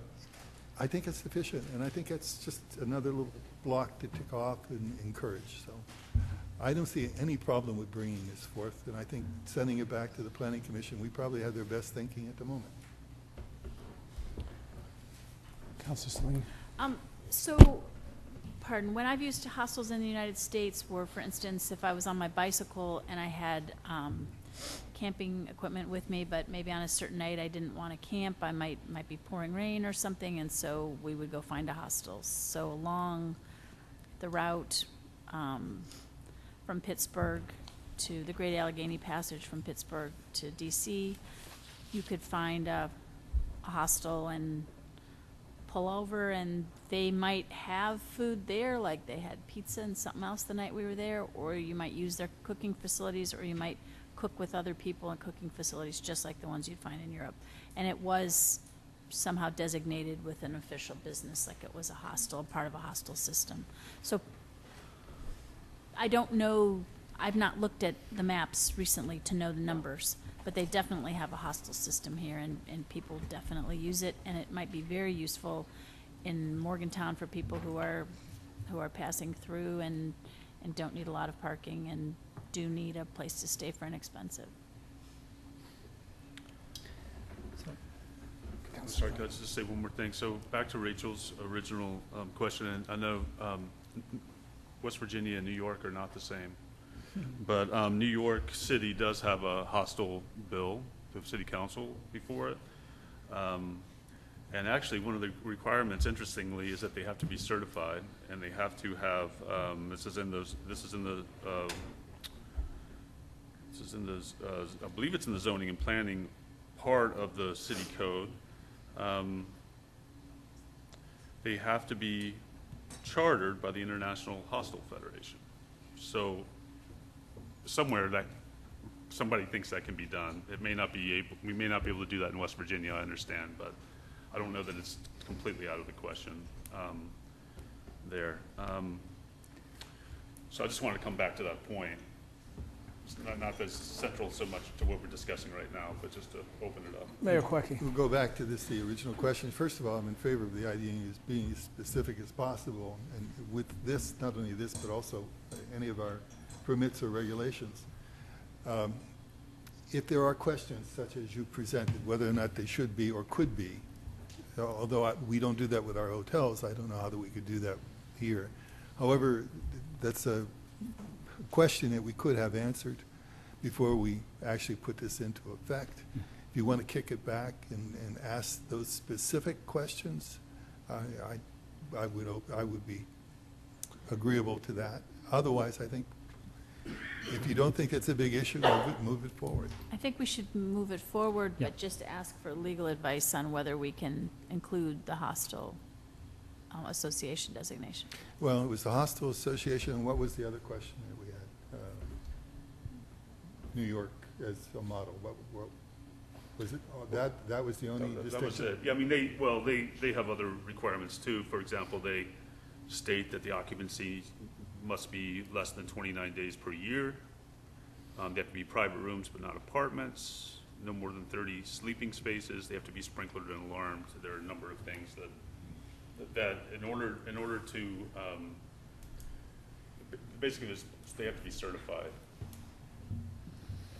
I think it's sufficient, and I think it's just another little block to tick off and encourage. So I don't see any problem with bringing this forth, and I think sending it back to the Planning Commission, we probably have their best thinking at the moment. Councilor Saline. So, pardon, when I've used hostels in the United States were, for instance, if I was on my bicycle and I had camping equipment with me, but maybe on a certain night I didn't want to camp, I might be pouring rain or something, and so we would go find a hostel. So along the route from Pittsburgh to the Great Allegheny Passage from Pittsburgh to DC, you could find a hostel and pull over, and they might have food there, like they had pizza and something else the night we were there, or you might use their cooking facilities, or you might cook with other people in cooking facilities just like the ones you'd find in Europe. And it was somehow designated with an official business, like it was a hostel, part of a hostel system. So I don't know, I've not looked at the maps recently to know the numbers, but they definitely have a hostel system here, and people definitely use it, and it might be very useful in Morgantown for people who are passing through and don't need a lot of parking and do need a place to stay for inexpensive. I'm sorry, could I just say one more thing? So back to Rachel's original question, and I know West Virginia and New York are not the same, but New York City does have a hostel bill, the city council before it. And actually, one of the requirements, interestingly, is that they have to be certified, and they have to have. This is in the. I believe it's in the zoning and planning part of the city code. They have to be chartered by the International Hostel Federation. So somewhere that somebody thinks that can be done. It may not be able. We may not be able to do that in West Virginia. I understand, but I don't know that it's completely out of the question there. So I just want to come back to that point. It's not as central so much to what we're discussing right now, but just to open it up. Mayor Quickie. We'll go back to the original question. First of all, I'm in favor of the idea of being as specific as possible, and with this, not only this, but also any of our permits or regulations. If there are questions such as you presented, whether or not they should be or could be, although we don't do that with our hotels, I don't know how that we could do that here. However, that's a question that we could have answered before we actually put this into effect. If you want to kick it back and ask those specific questions, I would be agreeable to that. Otherwise, I think if you don't think it's a big issue, move it forward. I think we should move it forward, Yeah. but just ask for legal advice on whether we can include the hostel association designation. Well, it was the Hostel Association, and what was the other question that we had? New York as a model. What was it? Oh, that was the only distinction? That was it. Yeah, I mean, they have other requirements too. For example, they state that the occupancy must be less than 29 days per year. They have to be private rooms but not apartments. No more than 30 sleeping spaces. They have to be sprinklered and alarmed. There are a number of things that in order to basically they have to be certified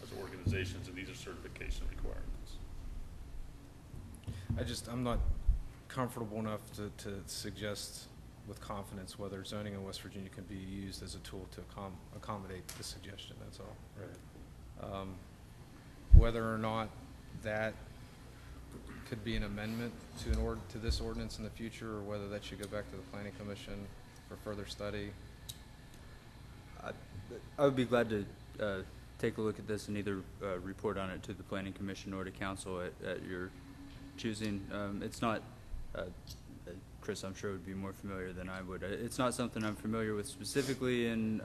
as organizations, and these are certification requirements. I'm not comfortable enough to suggest with confidence whether zoning in West Virginia can be used as a tool to accommodate the suggestion, that's all. Right. Whether or not that could be an amendment to this ordinance in the future, or whether that should go back to the Planning Commission for further study. I would be glad to take a look at this and either report on it to the Planning Commission or to council at your choosing. It's not, Chris, I'm sure would be more familiar than I would. It's not something I'm familiar with specifically in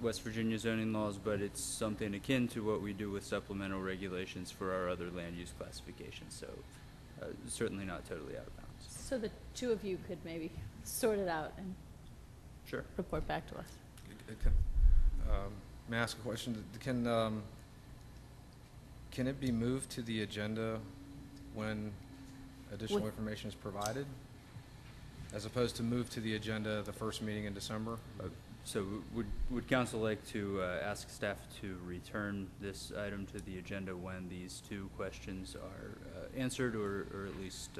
West Virginia zoning laws, but it's something akin to what we do with supplemental regulations for our other land use classifications. So certainly not totally out of bounds. So the two of you could maybe sort it out and Sure. report back to us. May I ask a question? Can it be moved to the agenda when additional information is provided, as opposed to move to the agenda the first meeting in December? So would council like to ask staff to return this item to the agenda when these two questions are answered, or at least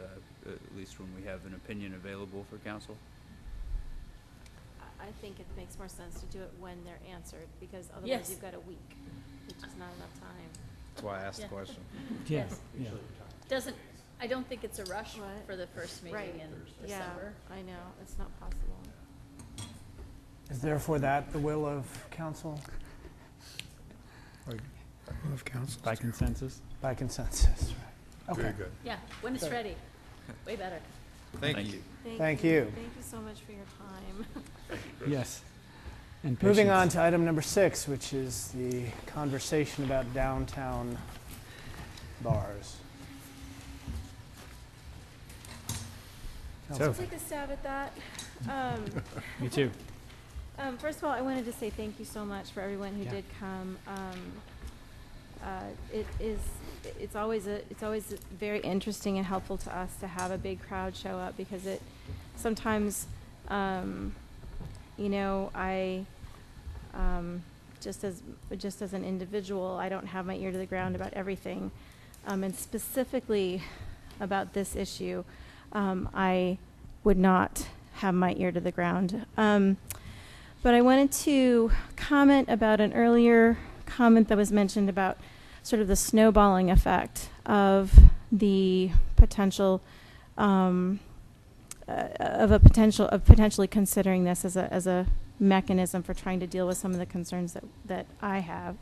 when we have an opinion available for council? I think it makes more sense to do it when they're answered, because otherwise Yes. you've got a week, which is not enough time. That's why I asked Yeah. the question. Yes. Yeah. I don't think it's a rush What? for the first meeting Right. in Yeah, December. I know, it's not possible. Is therefore that the will of council Of council. By consensus? by consensus? Right. Very Okay. good. Yeah, when it's ready. Way better. Thank you. Thank you. Thank you so much for your time. Yes. And Moving on patience. to item number 6, which is the conversation about downtown bars. So- I'll take a stab at that. Me too. First of all, I wanted to say thank you so much for everyone who Yeah. did come. It's always very interesting and helpful to us to have a big crowd show up, because it sometimes, I just as an individual, I don't have my ear to the ground about everything, and specifically about this issue, I would not have my ear to the ground. But I wanted to comment about an earlier comment that was mentioned about sort of the snowballing effect of the potential of potentially considering this as a mechanism for trying to deal with some of the concerns that I have.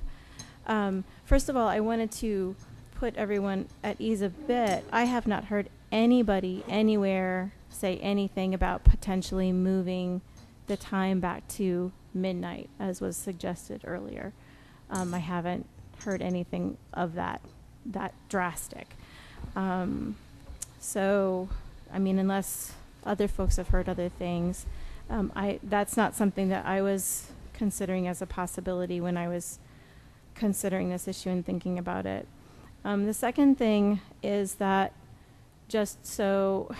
First of all, I wanted to put everyone at ease a bit. I have not heard anybody anywhere say anything about potentially moving the time back to midnight, as was suggested earlier. I haven't heard anything of that drastic. So, I mean, unless other folks have heard other things, that's not something that I was considering as a possibility when I was considering this issue and thinking about it. The second thing is that, just so,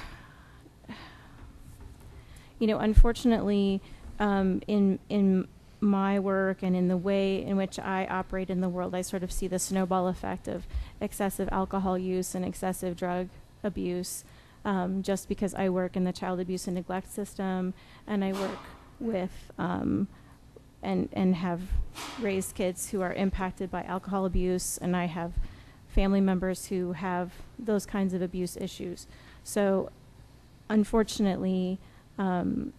unfortunately, in my work and in the way in which I operate in the world, I sort of see the snowball effect of excessive alcohol use and excessive drug abuse, just because I work in the child abuse and neglect system, and I work with and have raised kids who are impacted by alcohol abuse, and I have family members who have those kinds of abuse issues. So, unfortunately, I'm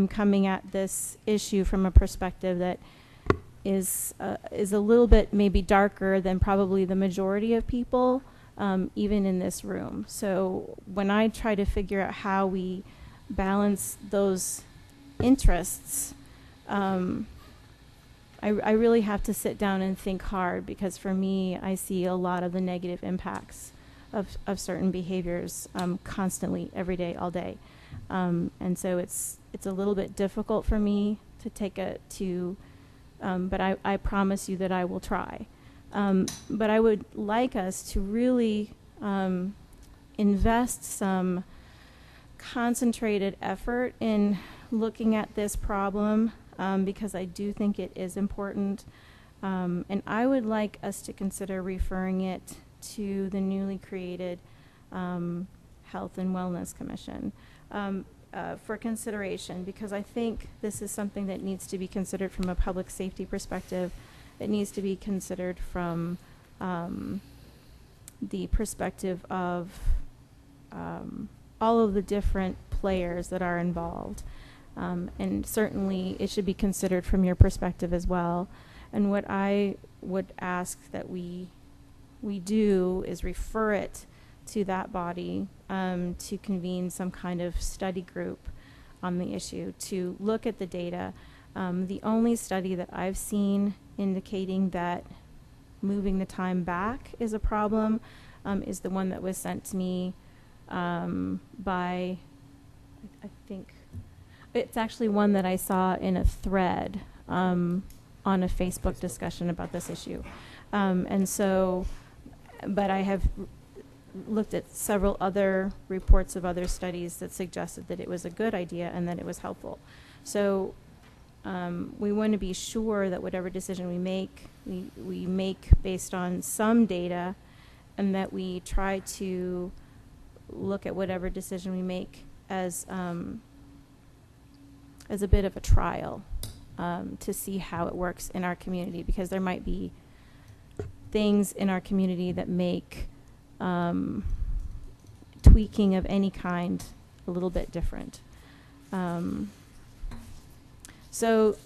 coming at this issue from a perspective that is a little bit maybe darker than probably the majority of people, even in this room. So when I try to figure out how we balance those interests, I really have to sit down and think hard, because for me, I see a lot of the negative impacts of certain behaviors constantly, every day, all day. And so it's a little bit difficult for me to take but I promise you that I will try. But I would like us to really invest some concentrated effort in looking at this problem because I do think it is important. And I would like us to consider referring it to the newly created Health and Wellness Commission for consideration, because I think this is something that needs to be considered from a public safety perspective. It needs to be considered from the perspective of all of the different players that are involved. And certainly it should be considered from your perspective as well. And what I would ask that we do is refer it to that body to convene some kind of study group on the issue to look at the data. The only study that I've seen indicating that moving the time back is a problem is the one that was sent to me by, I think, it's actually one that I saw in a thread on a Facebook discussion about this issue. And so, but I have looked at several other reports of other studies that suggested that it was a good idea and that it was helpful. So we want to be sure that whatever decision we make based on some data, and that we try to look at whatever decision we make as a bit of a trial to see how it works in our community, because there might be things in our community that make tweaking of any kind a little bit different. So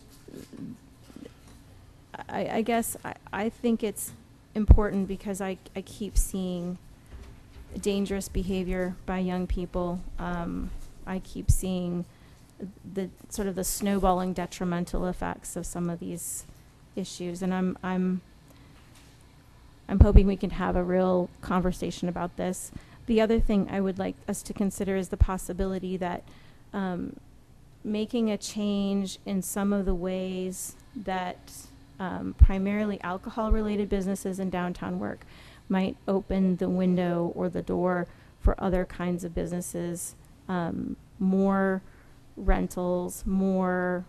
I guess I think it's important because I keep seeing dangerous behavior by young people. I keep seeing the sort of the snowballing detrimental effects of some of these issues, and I'm hoping we can have a real conversation about this. The other thing I would like us to consider is the possibility that making a change in some of the ways that primarily alcohol-related businesses in downtown work might open the window or the door for other kinds of businesses, more rentals, more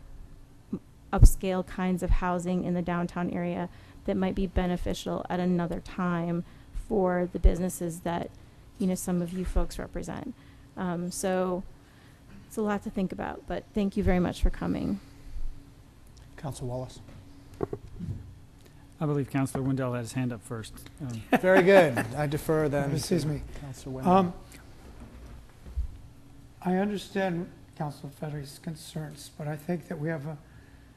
upscale kinds of housing in the downtown area that might be beneficial at another time for the businesses that, you know, some of you folks represent. So it's a lot to think about, but thank you very much for coming. Council Wallace. I believe Councilor Wendell had his hand up first. Very good. I defer then. Excuse me. Councilor Wendell. I understand Councilor Federi's concerns, but I think that we have a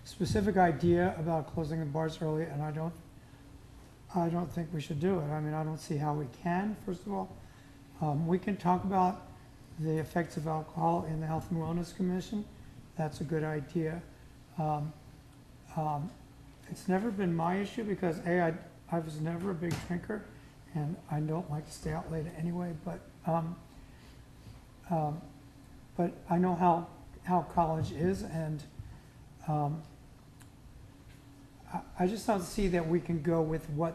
specific idea about closing the bars early, and I don't think we should do it. I mean, I don't see how we can, first of all. We can talk about the effects of alcohol in the Health and Wellness Commission. That's a good idea. It's never been my issue because I was never a big drinker, and I don't like to stay out late anyway, but I know how college is, and I just don't see that we can go with what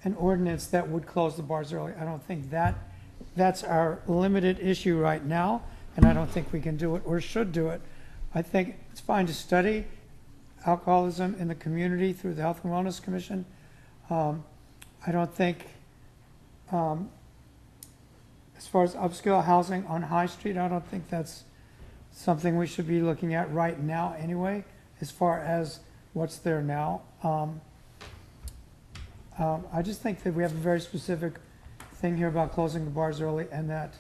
an ordinance that would close the bars early. I don't think that's our limited issue right now, and I don't think we can do it or should do it. I think it's fine to study alcoholism in the community through the Health and Wellness Commission. I don't think, as far as upscale housing on High Street, I don't think that's something we should be looking at right now anyway, as far as what's there now. I just think that we have a very specific thing here about closing the bars early, and that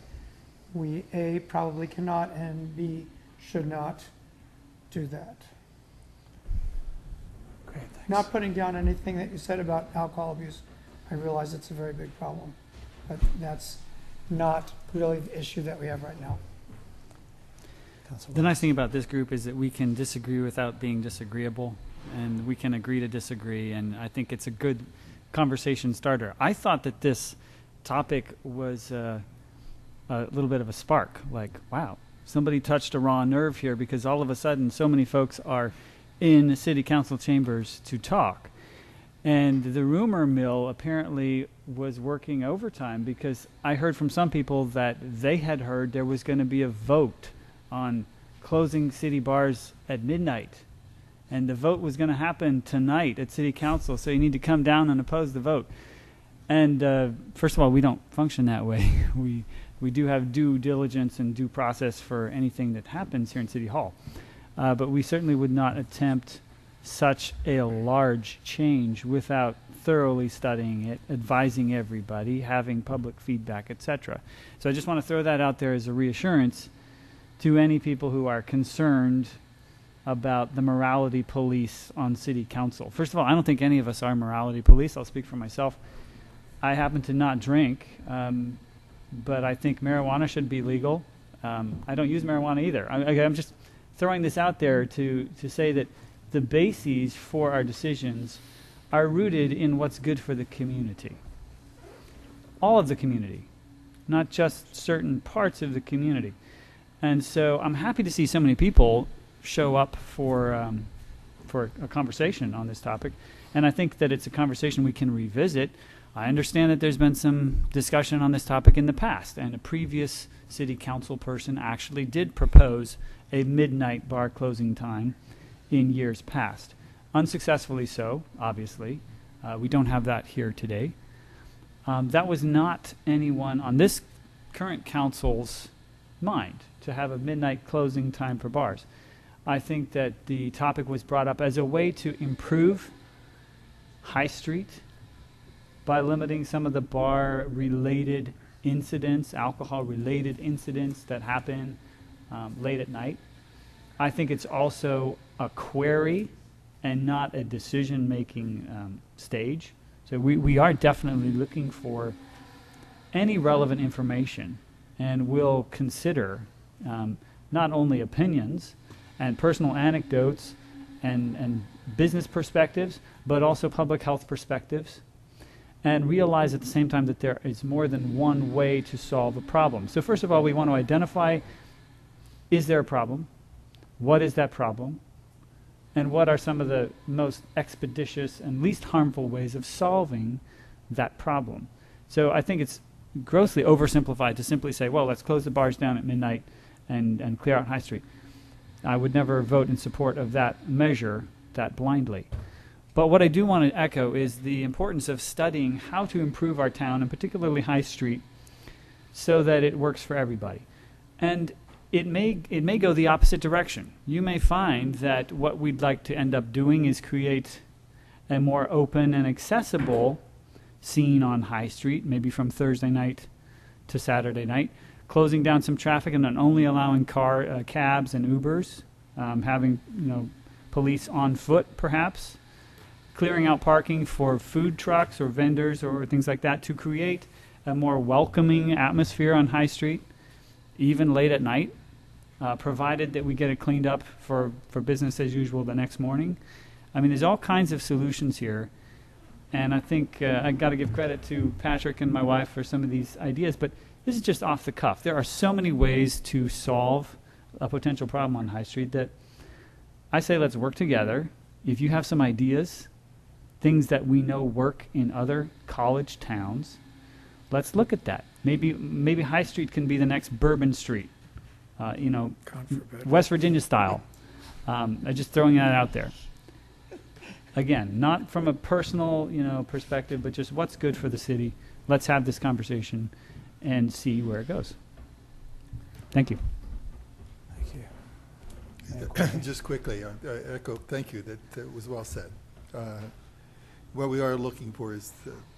we, A, probably cannot, and B, should not do that. Great, thanks. Not putting down anything that you said about alcohol abuse. I realize it's a very big problem, but that's not really the issue that we have right now. The nice thing about this group is that we can disagree without being disagreeable, and we can agree to disagree, and I think it's a good conversation starter. I thought that this topic was a little bit of a spark, like, wow, somebody touched a raw nerve here, because all of a sudden so many folks are in the city council chambers to talk. And the rumor mill apparently was working overtime, because I heard from some people that they had heard there was going to be a vote on closing city bars at midnight. And the vote was going to happen tonight at City Council, so you need to come down and oppose the vote. And first of all, we don't function that way. We do have due diligence and due process for anything that happens here in City Hall. But we certainly would not attempt such a large change without thoroughly studying it, advising everybody, having public feedback, etc. So I just want to throw that out there as a reassurance to any people who are concerned about the morality police on City Council. First of all, I don't think any of us are morality police. I'll speak for myself. I happen to not drink, but I think marijuana should be legal. I don't use marijuana either. I'm just throwing this out there to say that the bases for our decisions are rooted in what's good for the community. All of the community, not just certain parts of the community. And so I'm happy to see so many people show up for a conversation on this topic. And I think that it's a conversation we can revisit. I understand that there's been some discussion on this topic in the past, and a previous city council person actually did propose a midnight bar closing time in years past. Unsuccessfully so, obviously. We don't have that here today. That was not anyone on this current council's mind, to have a midnight closing time for bars. I think that the topic was brought up as a way to improve High Street by limiting some of the bar-related incidents, alcohol-related incidents that happen late at night. I think it's also a query and not a decision-making stage. So we are definitely looking for any relevant information, and we'll consider not only opinions and personal anecdotes and business perspectives, but also public health perspectives, and realize at the same time that there is more than one way to solve a problem. So first of all, we want to identify, is there a problem? What is that problem? And what are some of the most expeditious and least harmful ways of solving that problem? So I think it's grossly oversimplified to simply say, well, let's close the bars down at midnight and clear out High Street. I would never vote in support of that measure that blindly. But what I do want to echo is the importance of studying how to improve our town, and particularly High Street, so that it works for everybody. And it may go the opposite direction. You may find that what we'd like to end up doing is create a more open and accessible scene on High Street, maybe from Thursday night to Saturday night, closing down some traffic and then only allowing cabs and Ubers, having police on foot perhaps, clearing out parking for food trucks or vendors or things like that to create a more welcoming atmosphere on High Street, even late at night, provided that we get it cleaned up for business as usual the next morning. I mean, there's all kinds of solutions here, and I think I got to give credit to Patrick and my wife for some of these ideas, but this is just off the cuff. There are so many ways to solve a potential problem on High Street that I say let's work together. If you have some ideas, things that we know work in other college towns, let's look at that. Maybe High Street can be the next Bourbon Street, West Virginia style. I'm just throwing that out there. Again, not from a personal, perspective, but just what's good for the city. Let's have this conversation and see where it goes. Thank you. Thank you. Just quickly, I echo, thank you, that was well said. What we are looking for is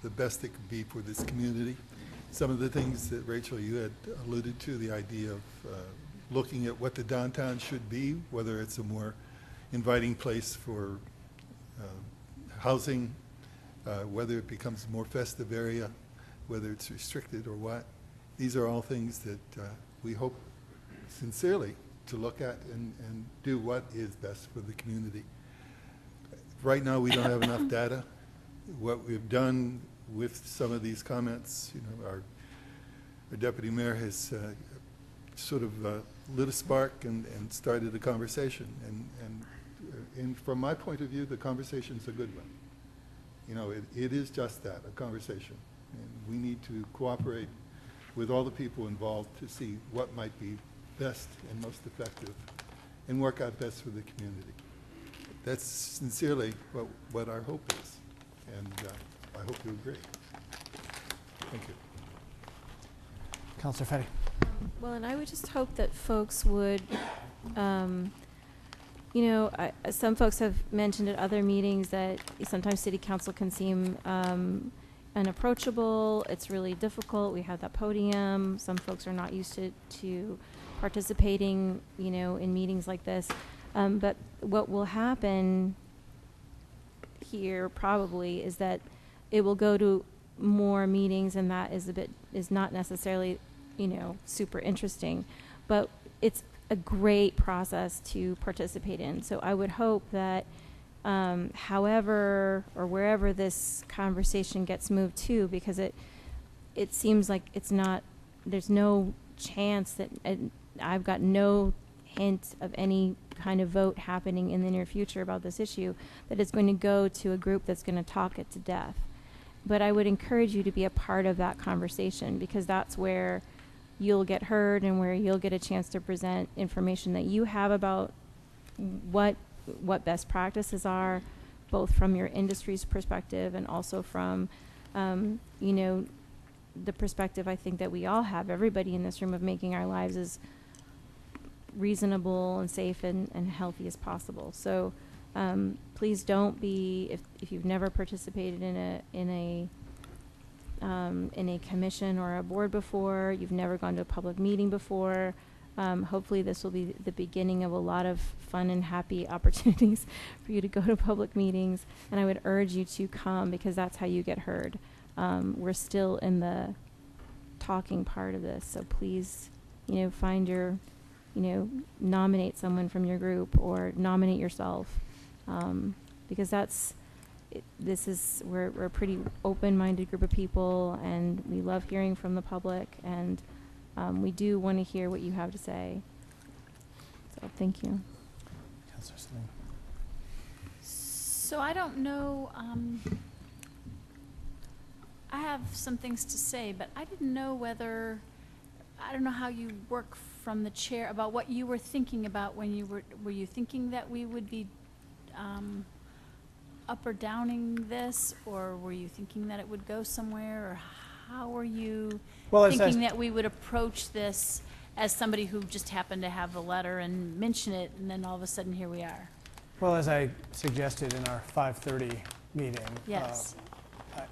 the best it could be for this community. Some of the things that, Rachel, you had alluded to, the idea of looking at what the downtown should be, whether it's a more inviting place for housing, whether it becomes a more festive area, whether it's restricted or what. These are all things that we hope sincerely to look at and do what is best for the community. Right now, we don't have enough data. What we've done with some of these comments, our deputy mayor has sort of lit a spark and started a conversation. And from my point of view, the conversation's a good one. It is just that, a conversation. And we need to cooperate with all the people involved to see what might be best and most effective and work out best for the community. That's sincerely what our hope is, and I hope you agree. Thank you. Councilor Fetty. Well, and I would just hope that folks would, you know, some folks have mentioned at other meetings that sometimes city council can seem unapproachable. It's really difficult. We have that podium. Some folks are not used to participating, you know, in meetings like this. But what will happen here probably is that it will go to more meetings, and that is not necessarily, you know, super interesting, but it's a great process to participate in. So I would hope that however or wherever this conversation gets moved to, because it seems like there's no chance that, I've got no hint of any kind of vote happening in the near future about this issue, that it's going to go to a group that's going to talk it to death. But I would encourage you to be a part of that conversation, because that's where you'll get heard and where you'll get a chance to present information that you have about what best practices are, both from your industry's perspective and also from, you know, the perspective I think that we all have, everybody in this room, of making our lives as reasonable and safe and healthy as possible. So please don't be, if you've never participated in a commission or a board before, you've never gone to a public meeting before, hopefully this will be the beginning of a lot of fun and happy opportunities for you to go to public meetings. And I would urge you to come, because that's how you get heard. We're still in the talking part of this, so please, you know, find your, you know, nominate someone from your group or nominate yourself, because we're a pretty open-minded group of people, and we love hearing from the public, and we do want to hear what you have to say. So thank you. Councilor Sling. So I don't know, I have some things to say, but I didn't know whether, I don't know how you work from the chair about what you were thinking about when you were you thinking that we would be up or downing this, or were you thinking that it would go somewhere, or how were you thinking that we would approach this as somebody who just happened to have the letter and mention it, and then all of a sudden here we are? Well, as I suggested in our 5:30 meeting, Yes.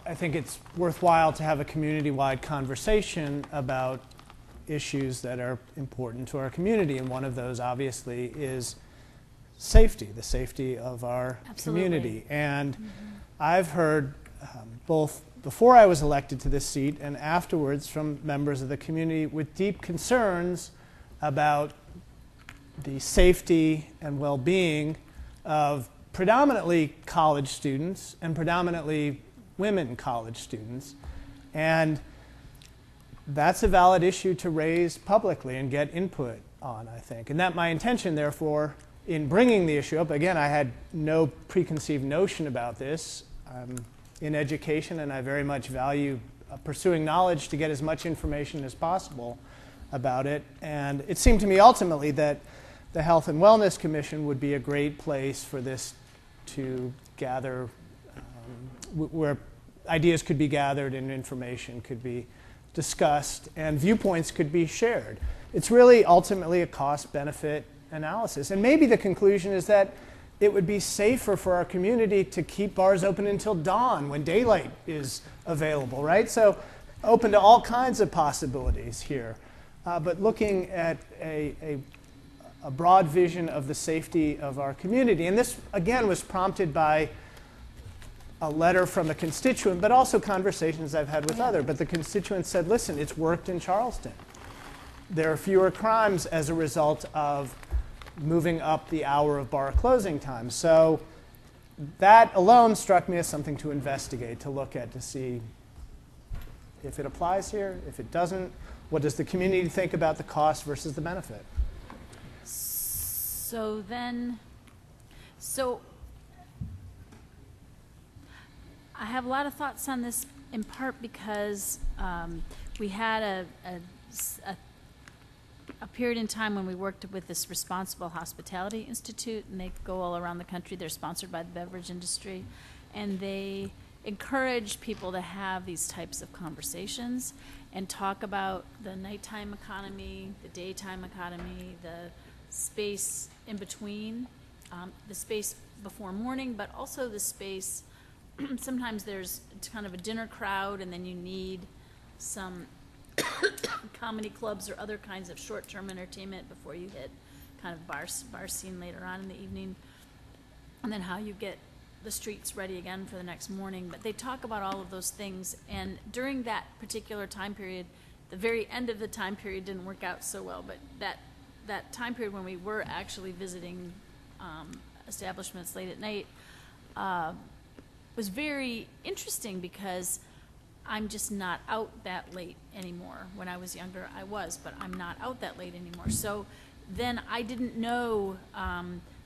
I think it's worthwhile to have a community-wide conversation about issues that are important to our community, and one of those obviously is safety, the safety of our community. And I've heard both before I was elected to this seat and afterwards from members of the community with deep concerns about the safety and well-being of predominantly college students and predominantly women college students. And that's a valid issue to raise publicly and get input on, I think. And that my intention, therefore, in bringing the issue up, again, I had no preconceived notion about this. I'm in education, and I very much value pursuing knowledge to get as much information as possible about it. And it seemed to me ultimately that the Health and Wellness Commission would be a great place for this to gather, where ideas could be gathered and information could be discussed and viewpoints could be shared. It's really ultimately a cost-benefit analysis. And maybe the conclusion is that it would be safer for our community to keep bars open until dawn when daylight is available, right? So open to all kinds of possibilities here. But looking at a broad vision of the safety of our community. And this, again, was prompted by a letter from a constituent, but also conversations I've had with others. But the constituent said, listen, it's worked in Charleston. There are fewer crimes as a result of moving up the hour of bar closing time. So that alone struck me as something to investigate, to look at, to see if it applies here, if it doesn't, what does the community think about the cost versus the benefit? So I have a lot of thoughts on this, in part because we had a a period in time when we worked with this Responsible Hospitality Institute, and they go all around the country. They're sponsored by the beverage industry, and they encourage people to have these types of conversations and talk about the nighttime economy, the daytime economy, the space in between, the space before morning, but also the space, sometimes there's kind of a dinner crowd, and then you need some comedy clubs or other kinds of short-term entertainment before you hit kind of bar scene later on in the evening, and then how you get the streets ready again for the next morning. But they talk about all of those things, and during that particular time period, the very end of the time period didn't work out so well, but that time period when we were actually visiting establishments late at night was very interesting, because I'm just not out that late anymore. When I was younger, I was, but I'm not out that late anymore. So then I didn't know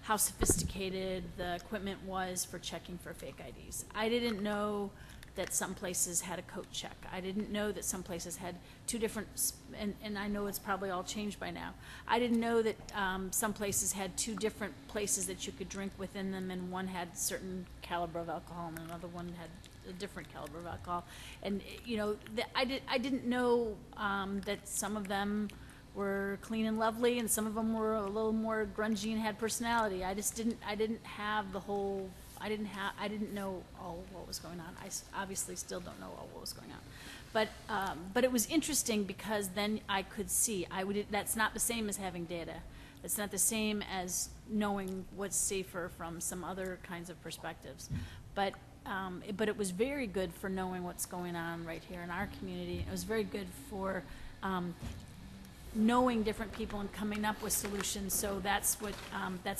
how sophisticated the equipment was for checking for fake IDs. I didn't know that some places had a coat check. I didn't know that some places had two different, and I know it's probably all changed by now. I didn't know that some places had two different places that you could drink within them, and one had certain caliber of alcohol and another one had a different caliber of alcohol. And you know, I didn't know that some of were clean and lovely, and some of them were a little more grungy and had personality. I didn't have the whole. I didn't know all what was going on. I obviously still don't know all what was going on, but it was interesting, because then I could see. That's not the same as having data. It's not the same as knowing what's safer from some other kinds of perspectives, but it was very good for knowing what's going on right here in our community. It was very good for knowing different people and coming up with solutions. So that's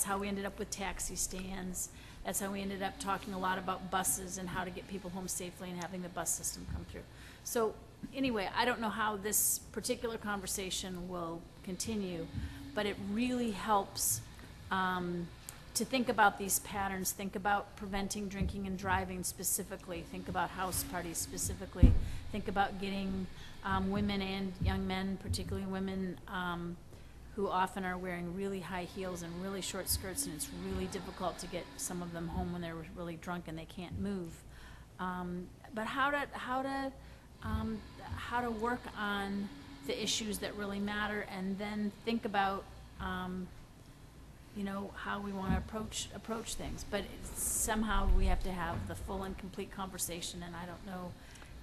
how we ended up with taxi stands. That's how we ended up talking a lot about buses and how to get people home safely and having the bus system come through. So anyway, I don't know how this particular conversation will continue, but it really helps to think about these patterns, think about preventing drinking and driving specifically, think about house parties specifically, think about getting women and young men, particularly women, who often are wearing really high heels and really short skirts, and it's really difficult to get some of them home when they're really drunk and they can't move. But how to work on the issues that really matter, and then think about how we want to approach things. But somehow we have to have the full and complete conversation, and I don't know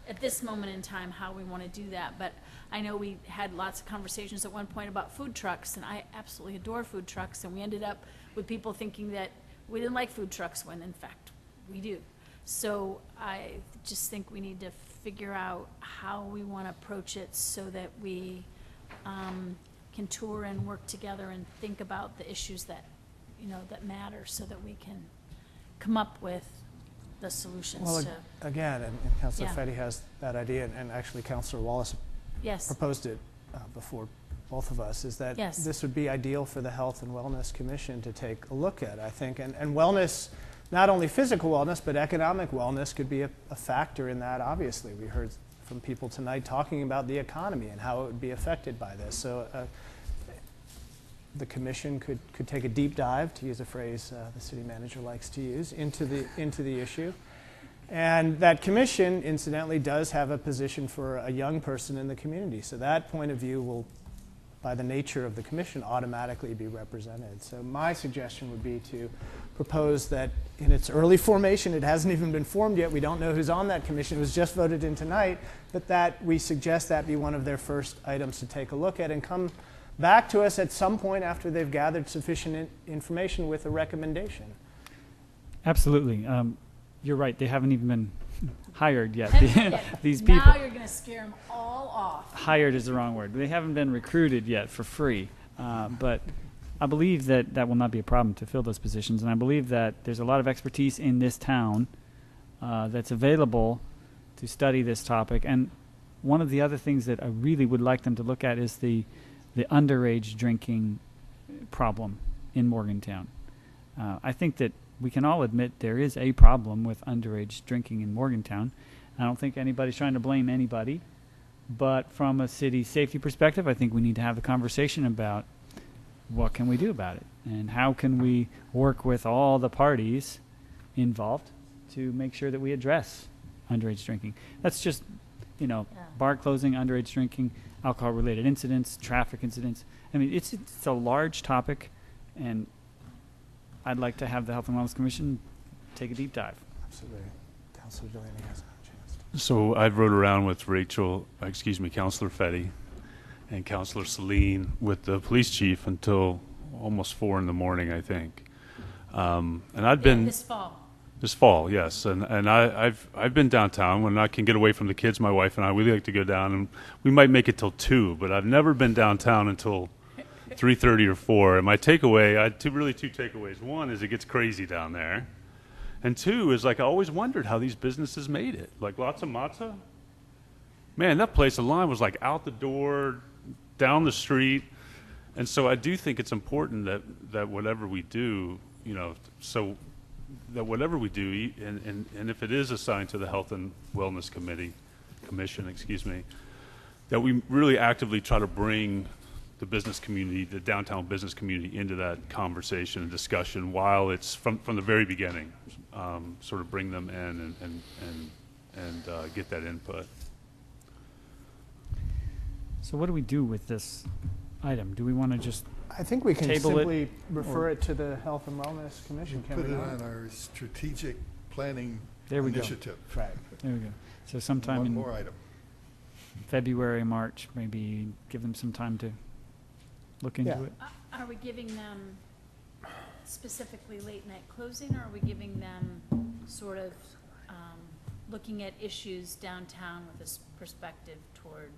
at this moment in time how we want to do that. But I know we had lots of conversations at one point about food trucks, and I absolutely adore food trucks, and we ended up with people thinking that we didn't like food trucks when in fact we do. So I just think we need to figure out how we want to approach it so that we can tour and work together and think about the issues that matter, so that we can come up with the solutions. Well, to again, and Councilor Yeah. Fetty has that idea, and actually Councilor Wallace Yes. proposed it before both of us, is that Yes. this would be ideal for the Health and Wellness Commission to take a look at, I think. And wellness, not only physical wellness, but economic wellness could be a factor in that, obviously. We heard from people tonight talking about the economy and how it would be affected by this. So the commission could take a deep dive, to use a phrase the city manager likes to use, into the issue. And that commission, incidentally, does have a position for a young person in the community. So that point of view will, by the nature of the commission, automatically be represented. So my suggestion would be to propose that in its early formation, it hasn't even been formed yet, we don't know who's on that commission, it was just voted in tonight, but that we suggest that be one of their first items to take a look at and come back to us at some point after they've gathered sufficient information with a recommendation. Absolutely. You're right. They haven't even been hired yet. These Now people. you're going to scare them all off. Hired is the wrong word. They haven't been recruited yet for free. But I believe that will not be a problem to fill those positions. And I believe that there's a lot of expertise in this town that's available to study this topic. And one of the other things that I really would like them to look at is the underage drinking problem in Morgantown. I think that we can all admit there is a problem with underage drinking in Morgantown. I don't think anybody's trying to blame anybody, But from a city safety perspective, I think we need to have the conversation about what can we do about it and how can we work with all the parties involved to make sure that we address underage drinking. That's just, bar closing, underage drinking, alcohol-related incidents, traffic incidents. I mean, it's a large topic, and I'd like to have the Health and Wellness Commission take a deep dive. Absolutely. Councilor Delaney has a chance. So I rode around with Councilor Fetty and Councilor Celine with the police chief until almost 4 in the morning, I think. And I'd been this fall, yes. And I've been downtown when I can get away from the kids. My wife and I, we like to go down, and we might make it till 2. But I've never been downtown until 3:30 or 4. And my takeaway, I had two takeaways. One is it gets crazy down there, and 2 is like I always wondered how these businesses made it. Like lots of matzah. Man, that place, the line was like out the door, down the street. And so I do think it's important that whatever we do, that whatever we do, and if it is assigned to the Health and Wellness Commission, that we really actively try to bring the business community, the downtown business community, into that conversation and discussion while it's from the very beginning, sort of bring them in and get that input. So what do we do with this item? Do we want to just I think we can table simply refer it to the Health and Wellness Commission. Can Put we it not? on our strategic planning There we go. initiative. Right. There we go. So sometime One in more item. February, March, maybe give them some time to look into Yeah. it. Are we giving them specifically late night closing, or are we giving them sort of looking at issues downtown with this perspective toward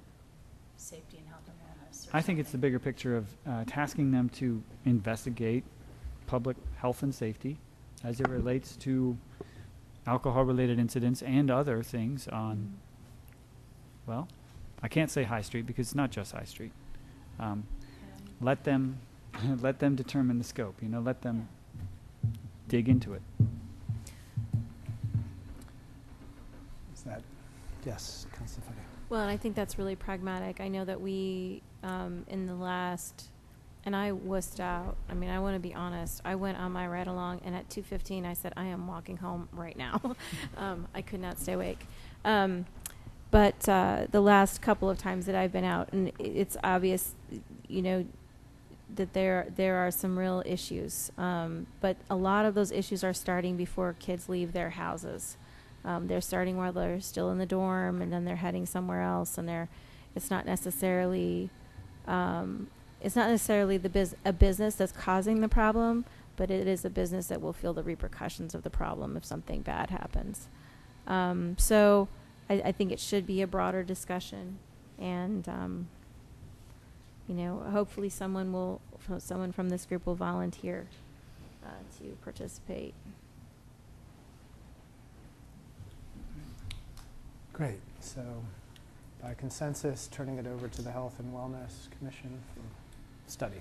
safety and health and wellness? I think it's the bigger picture of tasking them to investigate public health and safety as it relates to alcohol-related incidents and other things on, well, I can't say High Street because it's not just High Street. Let them determine the scope. Let them dig into it. Is that? Yes, Councilor Fetty. Well, and I think that's really pragmatic. I know that we, in the last, and I wussed out. I mean, I want to be honest. I went on my ride along, and at 2:15, I said, I am walking home right now. I could not stay awake. But the last couple of times that I've been out, and it's obvious, that there are some real issues. But a lot of those issues are starting before kids leave their houses. They're starting while they're still in the dorm, and then they're heading somewhere else, and it's not necessarily a business that's causing the problem, but it is a business that will feel the repercussions of the problem if something bad happens. So I think it should be a broader discussion, and hopefully someone from this group will volunteer to participate. Great. So, by consensus, turning it over to the Health and Wellness Commission for study.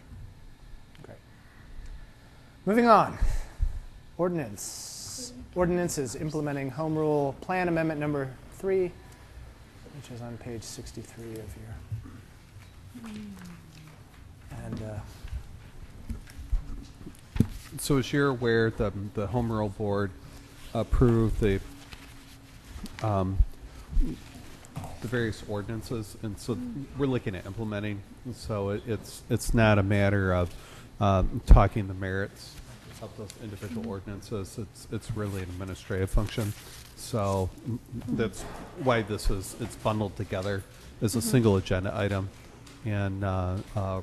Great. Moving on. Ordinances implementing Home Rule Plan Amendment number 3, which is on page 63 of your. And So as you're aware, the Home Rule Board approved the various ordinances, and so we're looking at implementing. So it's not a matter of talking the merits of those individual ordinances. It's really an administrative function. So that's why it's bundled together as a single agenda item, and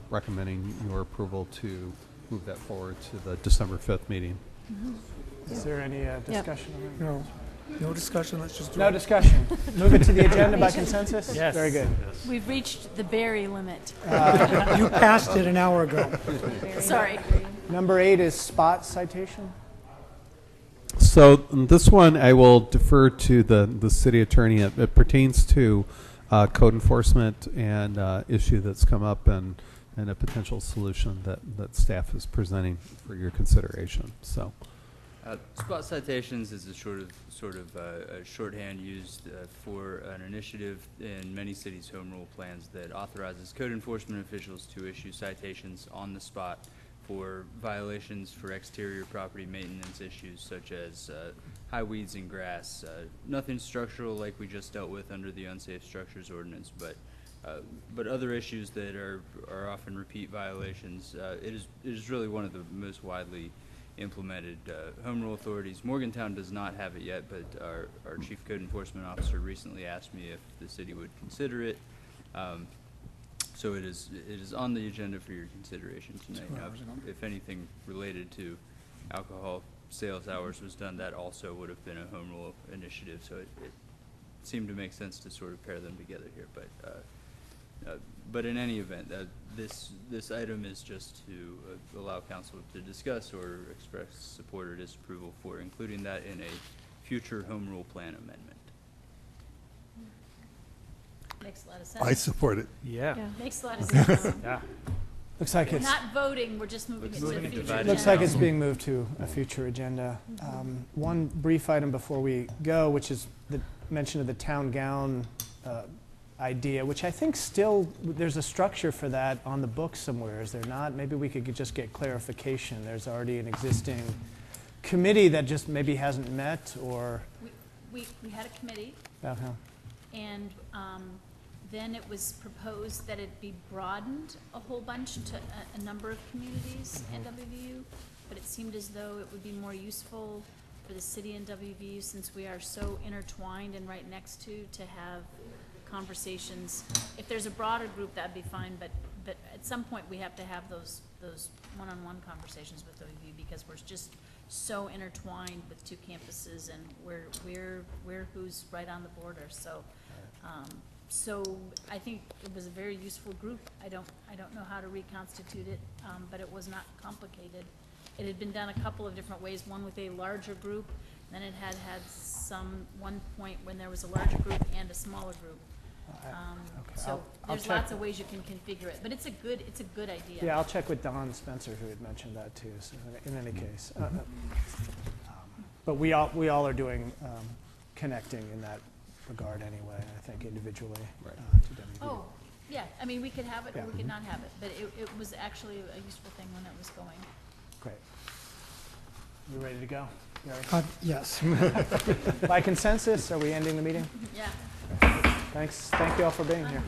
recommending your approval to move that forward to the December 5th meeting. is there any discussion on that? No, no discussion, let's just do No it. discussion. Move it to the agenda by consensus? Yes. Very good. We've reached the berry limit. You passed it an hour ago. Sorry. Number 8 is spot citation. So this one I will defer to the city attorney. It pertains to code enforcement and issue that's come up, and a potential solution that staff is presenting for your consideration. So Spot citations is a sort of a shorthand used for an initiative in many cities' home rule plans that authorizes code enforcement officials to issue citations on the spot for violations for exterior property maintenance issues such as high weeds and grass. Nothing structural like we just dealt with under the unsafe structures ordinance, but other issues that are often repeat violations. It is really one of the most widely implemented home rule authorities. Morgantown does not have it yet, but our chief code enforcement officer recently asked me if the city would consider it. So it is on the agenda for your consideration tonight. Now, if anything related to alcohol sales hours was done, that also would have been a home rule initiative. So it seemed to make sense to sort of pair them together here. But in any event, this item is just to allow council to discuss or express support or disapproval for including that in a future home rule plan amendment. Makes a lot of sense. I support it. Yeah. Makes a lot of sense. Yeah. Looks like We're it's, not voting, we're just moving it to a future agenda. looks like it's being moved to a future agenda. One brief item before we go, which is the mention of the town gown idea, which I think still, there's a structure for that on the book somewhere, is there not? Maybe we could just get clarification. There's already an existing committee that just maybe hasn't met, or... We had a committee, Okay. and then it was proposed that it be broadened a whole bunch to a number of communities at WVU, but it seemed as though it would be more useful for the city and WVU, since we are so intertwined and right next to have conversations. If there's a broader group, that'd be fine, but at some point we have to have those one-on-one conversations with WVU, because we're just so intertwined with two campuses, and we're who's right on the border. So I think it was a very useful group. I don't know how to reconstitute it, but it was not complicated. It had been done a couple of different ways, one with a larger group, then it had one point when there was a larger group and a smaller group. Okay. So I'll there's check. lots of ways you can configure it, but it's a good idea. Yeah, I'll check with Don Spencer, who had mentioned that too, so in any case. But we all are doing connecting in that regard anyway, I think individually to WVU. Oh, yeah, I mean, we could have it or Yeah. we could not have it, but it was actually a useful thing when it was going. Great. You ready to go? Gary? Yes. By consensus, are we ending the meeting? Yeah. Thanks. Thank you all for being here.